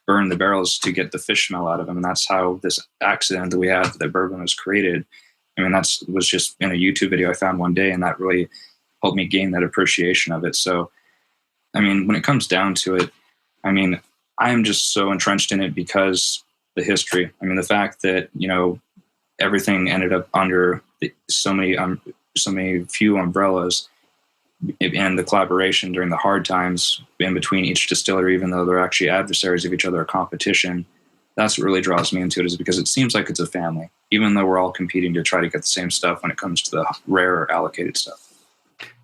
burn the barrels to get the fish smell out of them. And that's how this accident that we had that bourbon was created. I mean, was just in a YouTube video I found one day, and that really helped me gain that appreciation of it. So, I mean, when it comes down to it, I mean, I am just so entrenched in it because the history. I mean, the fact that, everything ended up under so many few umbrellas, and the collaboration during the hard times in between each distillery, even though they're actually adversaries of each other, or competition. That's what really draws me into it, is because it seems like it's a family, even though we're all competing to try to get the same stuff when it comes to the rare allocated stuff.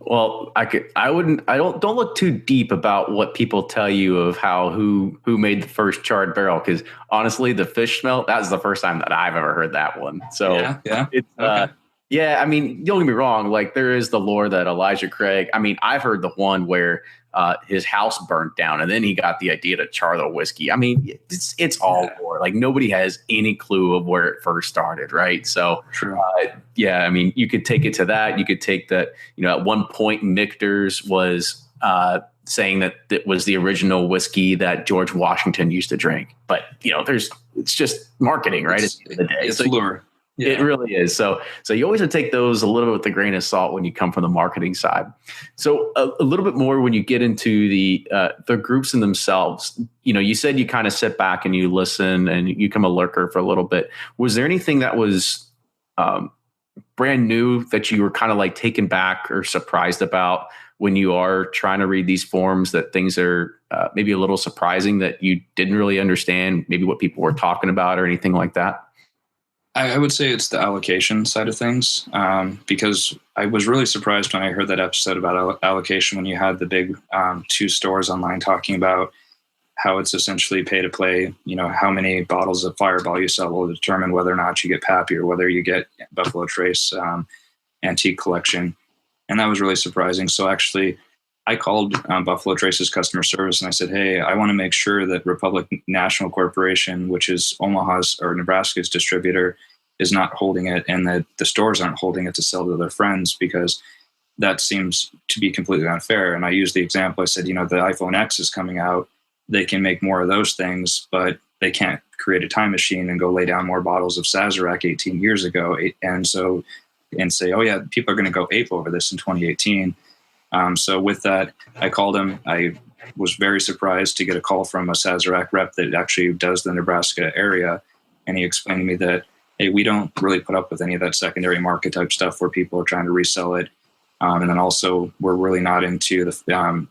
Well, don't look too deep about what people tell you of who made the first charred barrel, because honestly, the fish smell, that's the first time that I've ever heard that one. So yeah. it's Okay. yeah, I mean, don't get me wrong. Like, there is the lore that Elijah Craig, I mean, I've heard the one where his house burnt down and then he got the idea to char the whiskey. I mean, it's all lore. Like, nobody has any clue of where it first started, right? So, True. I mean, you could take it to that. You could take that, at one point, Michter's was saying that it was the original whiskey that George Washington used to drink. But, it's just marketing, right? At the end of the day. It's lure. Yeah. It really is. So you always have to take those a little bit with a grain of salt when you come from the marketing side. So a little bit more when you get into the groups in themselves. You said you kind of sit back and you listen and you become a lurker for a little bit. Was there anything that was brand new that you were kind of like taken back or surprised about when you are trying to read these forums, that things are maybe a little surprising that you didn't really understand maybe what people were talking about or anything like that? I would say it's the allocation side of things, because I was really surprised when I heard that episode about allocation, when you had the big 2 stores online talking about how it's essentially pay to play. How many bottles of Fireball you sell will determine whether or not you get Pappy or whether you get Buffalo Trace Antique Collection. And that was really surprising. So actually, I called Buffalo Trace's customer service and I said, hey, I want to make sure that Republic National Corporation, which is Omaha's or Nebraska's distributor, is not holding it, and that the stores aren't holding it to sell to their friends, because that seems to be completely unfair. And I used the example. I said, the iPhone X is coming out. They can make more of those things, but they can't create a time machine and go lay down more bottles of Sazerac 18 years ago. And say, oh yeah, people are going to go ape over this in 2018. So with that, I called him. I was very surprised to get a call from a Sazerac rep that actually does the Nebraska area. And he explained to me that, hey, we don't really put up with any of that secondary market type stuff where people are trying to resell it. And then also, we're really not into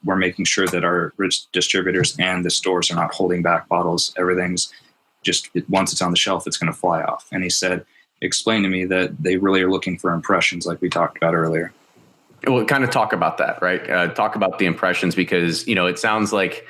we're making sure that our distributors and the stores are not holding back bottles. Everything's just, once it's on the shelf, it's going to fly off. And he said, explain to me that they really are looking for impressions like we talked about earlier. We'll kind of talk about that, right? Talk about the impressions, because, it sounds like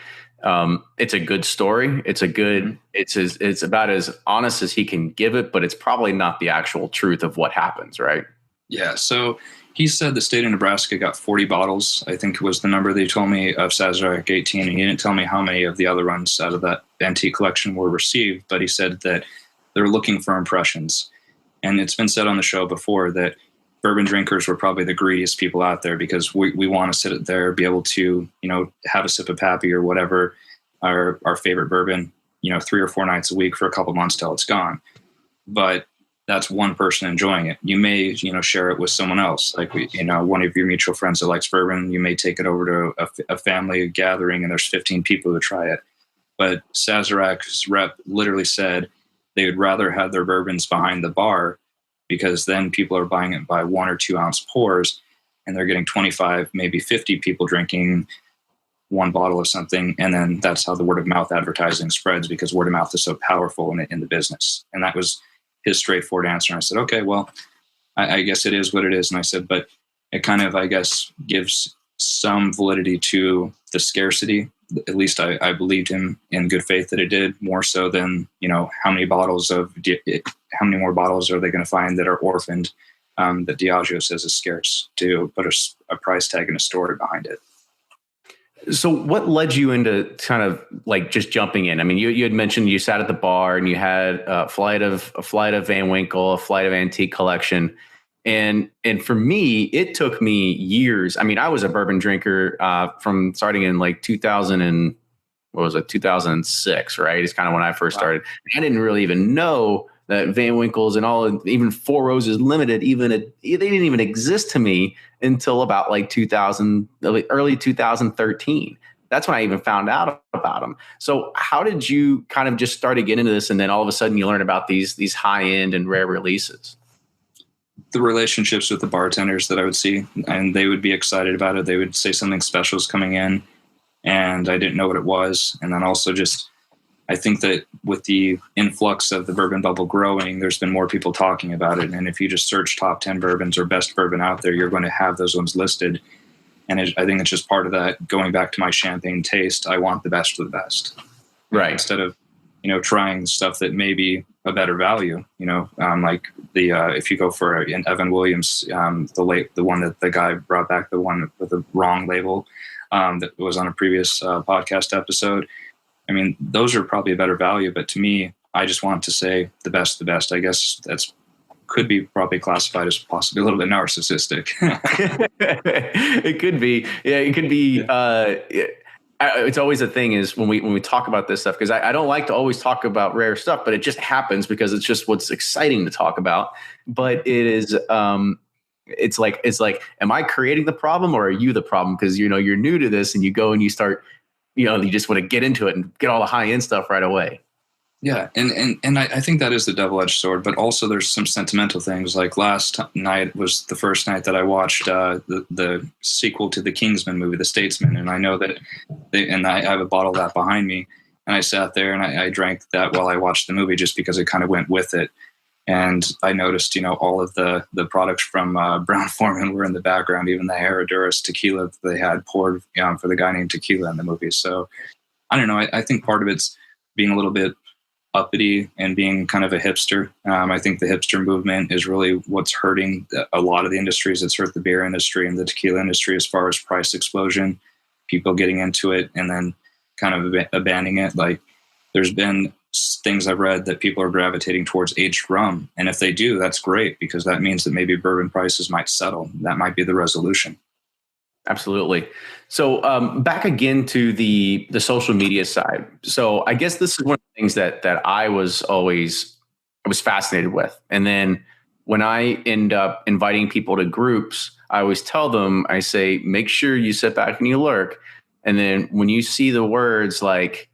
it's a good story. It's it's about as honest as he can give it, but it's probably not the actual truth of what happens, right? Yeah. So he said the state of Nebraska got 40 bottles, I think was the number they told me, of Sazerac 18. And he didn't tell me how many of the other runs out of that antique collection were received, but he said that they're looking for impressions. And it's been said on the show before that bourbon drinkers were probably the greediest people out there, because we want to sit there, be able to, have a sip of Pappy or whatever, our favorite bourbon, 3 or 4 nights a week for a couple months till it's gone. But that's one person enjoying it. You may, share it with someone else. Like, one of your mutual friends that likes bourbon, you may take it over to a family gathering and there's 15 people who try it. But Sazerac's rep literally said they would rather have their bourbons behind the bar, because then people are buying it by 1 or 2 ounce pours, and they're getting 25, maybe 50 people drinking 1 bottle of something. And then that's how the word of mouth advertising spreads, because word of mouth is so powerful in the business. And that was his straightforward answer. And I said, okay, well, I guess it is what it is. And I said, but it kind of, I guess, gives some validity to the scarcity. At least I believed him in good faith that it did, more so than, how many more bottles are they going to find that are orphaned, that Diageo says is scarce, to put a price tag and a story behind it. So what led you into kind of like just jumping in? I mean, you had mentioned you sat at the bar and you had a flight of Van Winkle, a flight of Antique Collection. And for me, it took me years. I mean, I was a bourbon drinker from starting in like 2006, right? It's kind of when I first started. I didn't really even know that Van Winkles and even Four Roses Limited, they didn't even exist to me until about like early 2013. That's when I even found out about them. So how did you kind of just start to get into this, and then all of a sudden you learn about these high end and rare releases? the relationships with the bartenders that I would see, and they would be excited about it. They would say something special is coming in, and I didn't know what it was. And then also just, I think that with the influx of the bourbon bubble growing, there's been more people talking about it. And if you just search top 10 bourbons or best bourbon out there, you're going to have those ones listed. And I think it's just part of that. Going back to my champagne taste, I want the best of the best. Right. Instead of, trying stuff that may be a better value, like if you go for an Evan Williams, the one that the guy brought back, the one with the wrong label, that was on a previous podcast episode. I mean, those are probably a better value, but to me, I just want to say the best. I guess that's could be probably classified as possibly a little bit narcissistic. It could be. Yeah, it could be. It's always a thing is when we talk about this stuff, because I don't like to always talk about rare stuff, but it just happens because it's just what's exciting to talk about. But it is. It's like, am I creating the problem or are you the problem? Because you're new to this and you go and you start. You just want to get into it and get all the high end stuff right away. Yeah. And I think that is the double-edged sword, but also there's some sentimental things. Like last night was the first night that I watched the sequel to the Kingsman movie, The Statesman. And I know that I have a bottle of that behind me, and I sat there and I drank that while I watched the movie just because it kind of went with it. And I noticed, all of the products from Brown-Forman were in the background, even the Herradura's tequila they had poured for the guy named Tequila in the movie. So I don't know. I think part of it's being a little bit uppity and being kind of a hipster. I think the hipster movement is really what's hurting a lot of the industries. It's hurt the beer industry and the tequila industry as far as price explosion, people getting into it and then kind of abandoning it. Like there's been things I've read that people are gravitating towards aged rum. And if they do, that's great because that means that maybe bourbon prices might settle. That might be the resolution. Absolutely. So back again to the social media side. So I guess this is one of the things that I was fascinated with. And then when I end up inviting people to groups, I always tell them, I say, make sure you sit back and you lurk. And then when you see the words like,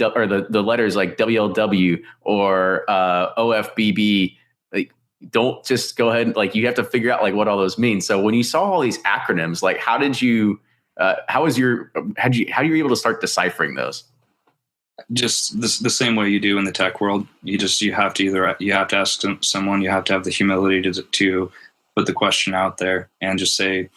or the letters like WLW or OFBB, like don't just go ahead. Like you have to figure out like what all those mean. So when you saw all these acronyms, like how you were able to start deciphering those? Just the same way you do in the tech world. You have to ask someone, you have to have the humility to put the question out there and just say,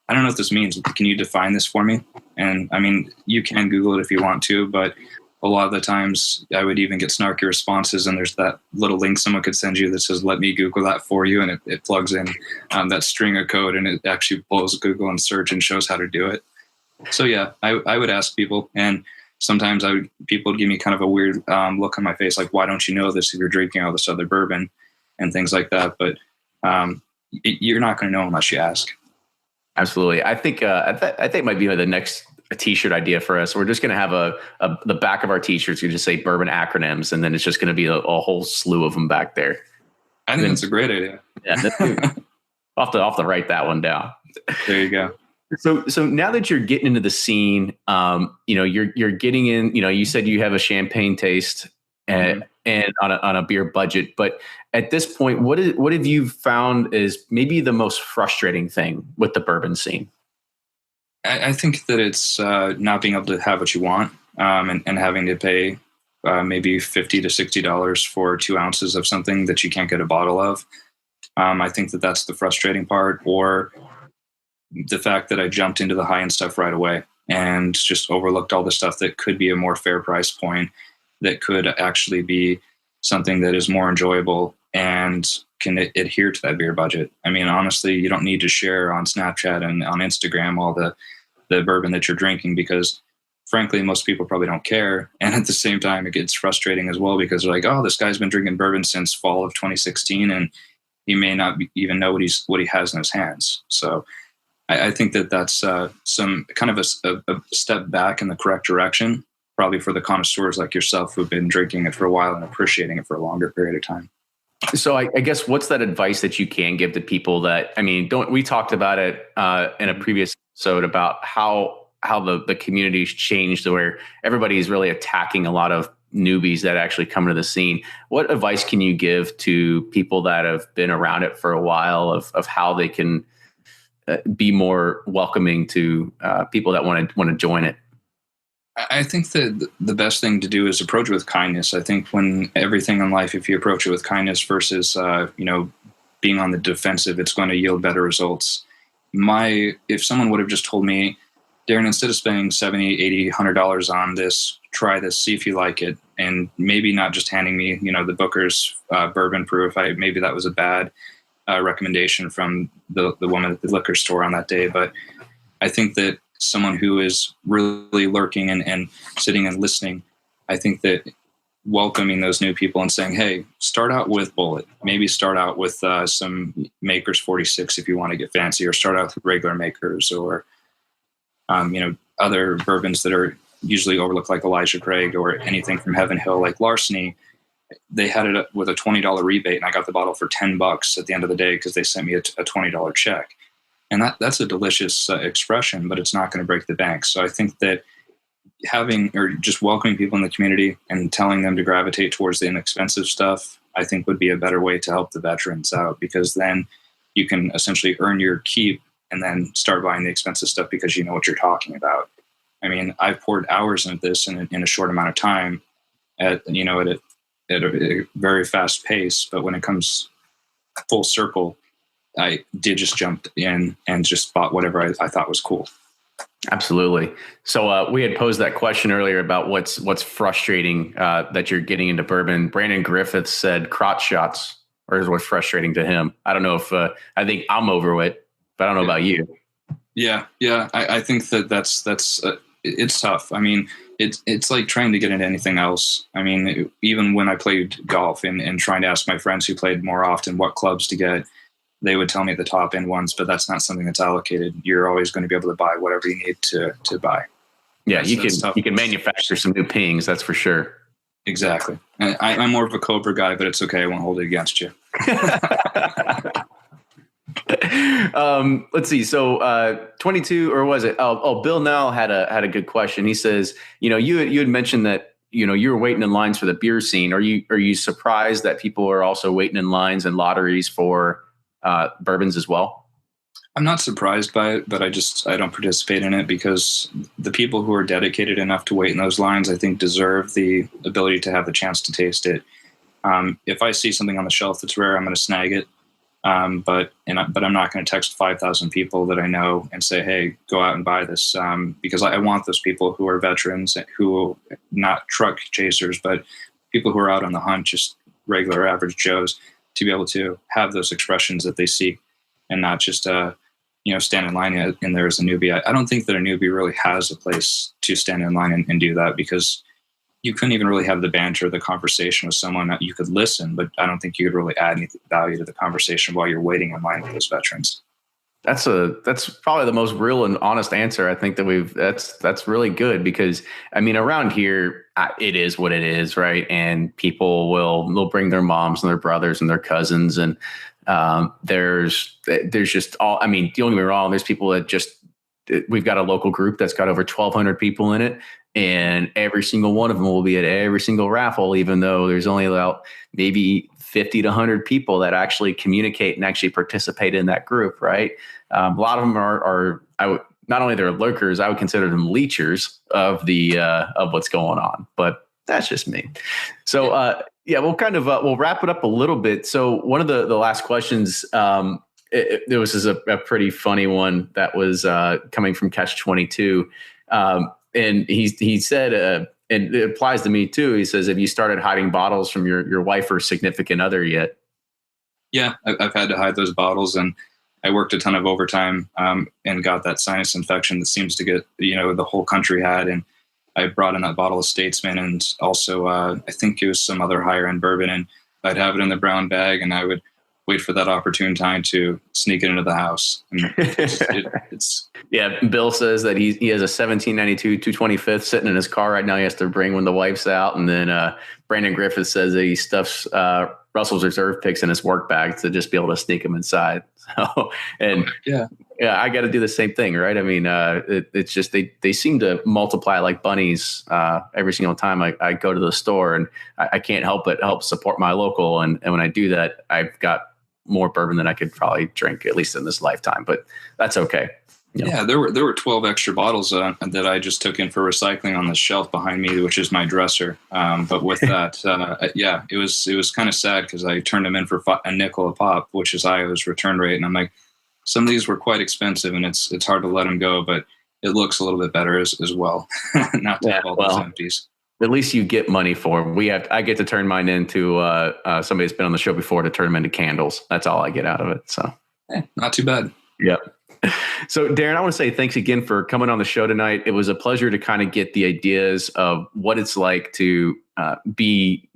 I don't know what this means. Can you define this for me? And I mean, you can Google it if you want to, but a lot of the times I would even get snarky responses and there's that little link someone could send you that says, let me Google that for you. And it plugs in that string of code and it actually pulls Google and search and shows how to do it. So yeah, I would ask people, and sometimes people would give me kind of a weird look on my face. Like, why don't you know this if you're drinking all this other bourbon and things like that? But you're not going to know unless you ask. Absolutely. I think might be the next a t-shirt idea for us. We're just going to have the back of our t-shirts. You just say bourbon acronyms, and then it's just going to be a whole slew of them back there. I think that's a great idea. Yeah, I'll have to write that one down. There you go. So now that you're getting into the scene, you're getting in. You said you have a champagne taste and on a beer budget. But at this point, what have you found is maybe the most frustrating thing with the bourbon scene? I think that it's not being able to have what you want and having to pay maybe $50 to $60 for 2 ounces of something that you can't get a bottle of. I think that that's the frustrating part, or the fact that I jumped into the high-end stuff right away and just overlooked all the stuff that could be a more fair price point, that could actually be something that is more enjoyable and can adhere to that beer budget. I mean, honestly, you don't need to share on Snapchat and on Instagram all the bourbon that you're drinking, because frankly, most people probably don't care. And at the same time, it gets frustrating as well, because they're like, oh, this guy's been drinking bourbon since fall of 2016 and he may not even know what he has in his hands. So I think that that's some kind of a step back in the correct direction, probably for the connoisseurs like yourself who've been drinking it for a while and appreciating it for a longer period of time. So I guess what's that advice that you can give to people that, I mean, we talked about it in a previous episode about how the community's changed to where everybody's really attacking a lot of newbies that actually come to the scene. What advice can you give to people that have been around it for a while of how they can be more welcoming to people that want to join it? I think that the best thing to do is approach it with kindness. I think when everything in life, if you approach it with kindness versus, being on the defensive, it's going to yield better results. If someone would have just told me, Darin, instead of spending $70, $80, $100 on this, try this, see if you like it. And maybe not just handing me, the Booker's bourbon proof. Maybe that was a bad recommendation from the woman at the liquor store on that day. But I think that someone who is really lurking and sitting and listening, I think that welcoming those new people and saying, hey, start out with Bullet. Maybe start out with some Makers 46 if you want to get fancy, or start out with regular Makers, or, other bourbons that are usually overlooked like Elijah Craig, or anything from Heaven Hill like Larceny. They had it with a $20 rebate, and I got the bottle for $10 at the end of the day because they sent me a $20 check. And that's a delicious expression, but it's not going to break the bank. So I think that having, or just welcoming people in the community and telling them to gravitate towards the inexpensive stuff, I think would be a better way to help the veterans out, because then you can essentially earn your keep and then start buying the expensive stuff because you know what you're talking about. I mean, I've poured hours into this in a short amount of time at a very fast pace. But when it comes full circle, I did just jump in and just bought whatever I thought was cool. Absolutely. So we had posed that question earlier about what's frustrating that you're getting into bourbon. Brandon Griffith said crotch shots or is what's frustrating to him. I don't know if I think I'm over it, but I don't know about you. Yeah. I think that's it's tough. I mean, it's like trying to get into anything else. I mean, even when I played golf and trying to ask my friends who played more often what clubs to get, they would tell me the top end ones, but that's not something that's allocated. You're always going to be able to buy whatever you need to buy. Yeah, you can manufacture some new pings, that's for sure. Exactly. I'm more of a Cobra guy, but it's okay. I won't hold it against you. Let's see. So 22, or was it? Oh, Bill Nell had a good question. He says, you had mentioned that you were waiting in lines for the beer scene. Are you surprised that people are also waiting in lines and lotteries for bourbons as well? I'm not surprised by it, but I don't participate in it because the people who are dedicated enough to wait in those lines, I think, deserve the ability to have the chance to taste it. If I see something on the shelf that's rare, I'm going to snag it. But I'm not going to text 5,000 people that I know and say, hey, go out and buy this. Because I want those people who are veterans, who not truck chasers, but people who are out on the hunt, just regular average Joes, to be able to have those expressions that they seek and not just, stand in line in there as a newbie. I don't think that a newbie really has a place to stand in line and do that, because you couldn't even really have the banter, the conversation with someone. You could listen, but I don't think you could really add any value to the conversation while you're waiting in line with those veterans. That's probably the most real and honest answer I think that that's really good, because I mean, around here, it is what it is, right? And people they'll bring their moms and their brothers and their cousins, and there's just all, I mean, don't get me wrong, there's people that we've got a local group that's got over 1,200 people in it, and every single one of them will be at every single raffle, even though there's only about maybe 50 to 100 people that actually communicate and actually participate in that group, right? A lot of them are not only they're lurkers, I would consider them leechers of what's going on, but that's just me. So we'll wrap it up a little bit. So one of the last questions, there was a pretty funny one that was coming from Catch 22. And he said, and it applies to me too. He says, have you started hiding bottles from your wife or significant other yet? Yeah, I've had to hide those bottles, and I worked a ton of overtime and got that sinus infection that seems to get, the whole country had. And I brought in that bottle of Statesman, and also I think it was some other higher end bourbon, and I'd have it in the brown bag, and I would wait for that opportune time to sneak it into the house. And yeah. Bill says that he has a 1792 225th sitting in his car right now. He has to bring when the wife's out. And then Brandon Griffith says that he stuffs Russell's Reserve picks in his work bag to just be able to sneak them inside. So, and yeah, I got to do the same thing, right? I mean, it's just they seem to multiply like bunnies every single time I go to the store, and I can't help but help support my local. And when I do that, I've got more bourbon than I could probably drink, at least in this lifetime. But that's okay. Yeah, there were 12 extra bottles that I just took in for recycling on the shelf behind me, which is my dresser. But with that, it was kind of sad because I turned them in for a nickel a pop, which is Iowa's return rate, and I'm like, some of these were quite expensive, and it's hard to let them go, but it looks a little bit better as well, not to have all those empties. At least you get money for them. I get to turn mine into somebody that's been on the show before to turn them into candles. That's all I get out of it. So not too bad. Yep. So Darin, I want to say thanks again for coming on the show tonight. It was a pleasure to kind of get the ideas of what it's like to be,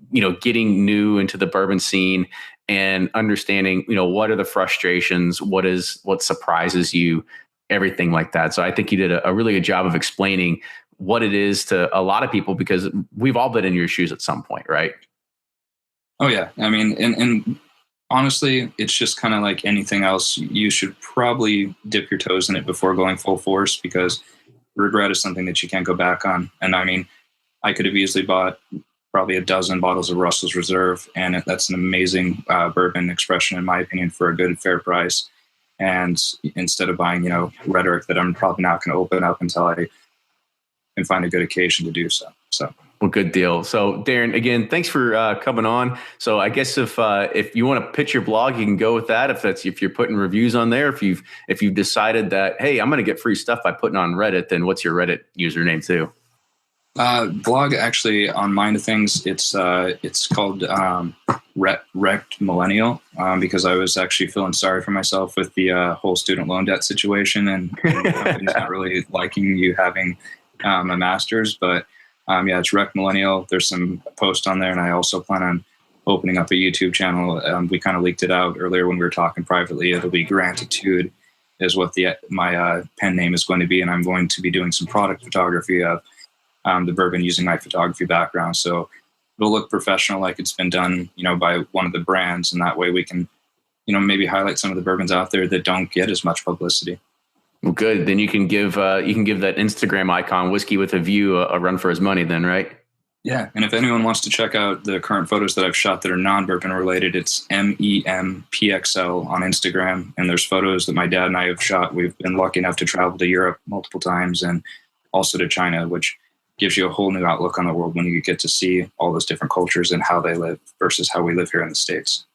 getting new into the bourbon scene and understanding, what are the frustrations, what surprises you, everything like that. So I think you did a really good job of explaining what it is to a lot of people, because we've all been in your shoes at some point, right? Oh yeah. I mean, and honestly, it's just kind of like anything else. You should probably dip your toes in it before going full force, because regret is something that you can't go back on. And I mean, I could have easily bought probably a dozen bottles of Russell's Reserve, and that's an amazing bourbon expression, in my opinion, for a good, fair price. And instead of buying, rhetoric that I'm probably not going to open up until I can find a good occasion to do so. Well, good deal. So Darin, again, thanks for coming on. So I guess if you want to pitch your blog, you can go with that. If you're putting reviews on there, if you've decided that, hey, I'm going to get free stuff by putting on Reddit, then what's your Reddit username too? Blog, actually, on Mind of Things, it's called Wrecked Millennial, because I was actually feeling sorry for myself with the whole student loan debt situation, and the company's not really liking you having a master's, but it's Wrecked Millennial. There's some posts on there, and I also plan on opening up a YouTube channel. We kind of leaked it out earlier when we were talking privately. It'll be Gratitude is what my pen name is going to be, and I'm going to be doing some product photography of the bourbon using my photography background. So it'll look professional, like it's been done, by one of the brands, and that way we can, maybe highlight some of the bourbons out there that don't get as much publicity. Well, good. Then you can give that Instagram icon, Whiskey with a View, a run for his money then, right? Yeah. And if anyone wants to check out the current photos that I've shot that are non-bourbon related, it's MEMPXL on Instagram. And there's photos that my dad and I have shot. We've been lucky enough to travel to Europe multiple times and also to China, which gives you a whole new outlook on the world when you get to see all those different cultures and how they live versus how we live here in the States.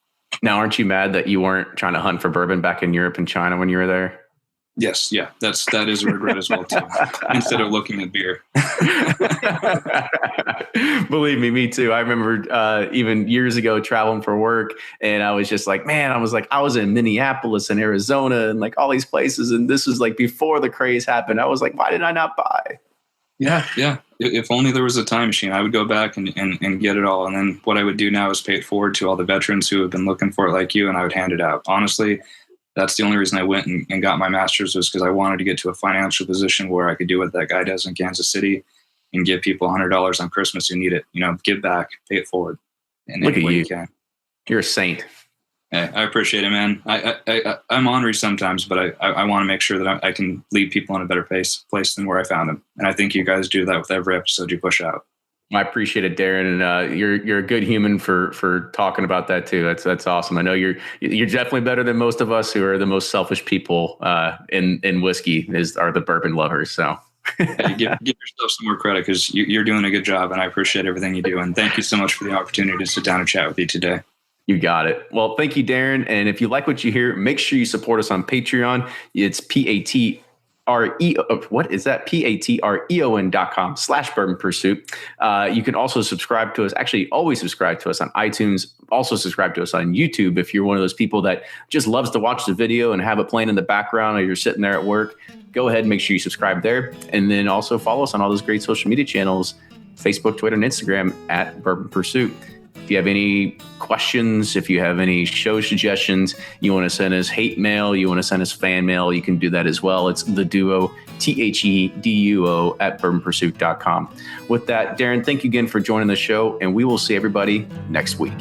Now, aren't you mad that you weren't trying to hunt for bourbon back in Europe and China when you were there? Yes, yeah, that is a regret as well too. Instead of looking at beer. Believe me too. I remember even years ago traveling for work, and I was just like, man, I was in Minneapolis and Arizona and like all these places, and this was like before the craze happened. I was like, why did I not buy? Yeah. If only there was a time machine, I would go back and get it all. And then what I would do now is pay it forward to all the veterans who have been looking for it like you, and I would hand it out. Honestly, that's the only reason I went and got my master's, was because I wanted to get to a financial position where I could do what that guy does in Kansas City and give people $100 on Christmas who need it. Give back, pay it forward. And look at you. You can. You're a saint. Hey, I appreciate it, man. I'm ornery sometimes, but I want to make sure that I can leave people in a better place than where I found them. And I think you guys do that with every episode you push out. I appreciate it, Darin, and you're a good human for talking about that too. That's awesome. I know you're definitely better than most of us who are the most selfish people in whiskey are the bourbon lovers. So hey, give yourself some more credit, because you're doing a good job, and I appreciate everything you do. And thank you so much for the opportunity to sit down and chat with you today. You got it. Well, thank you, Darin. And if you like what you hear, make sure you support us on Patreon. It's patreon.com/bourbon pursuit. You can also subscribe to us. Actually, always subscribe to us on iTunes. Also subscribe to us on YouTube. If you're one of those people that just loves to watch the video and have it playing in the background, or you're sitting there at work, go ahead and make sure you subscribe there. And then also follow us on all those great social media channels, Facebook, Twitter, and Instagram at Bourbon Pursuit. If you have any questions, if you have any show suggestions, you want to send us hate mail, you want to send us fan mail, you can do that as well. It's the duo, THEDUO at bourbonpursuit.com. With that, Darin, thank you again for joining the show, and we will see everybody next week.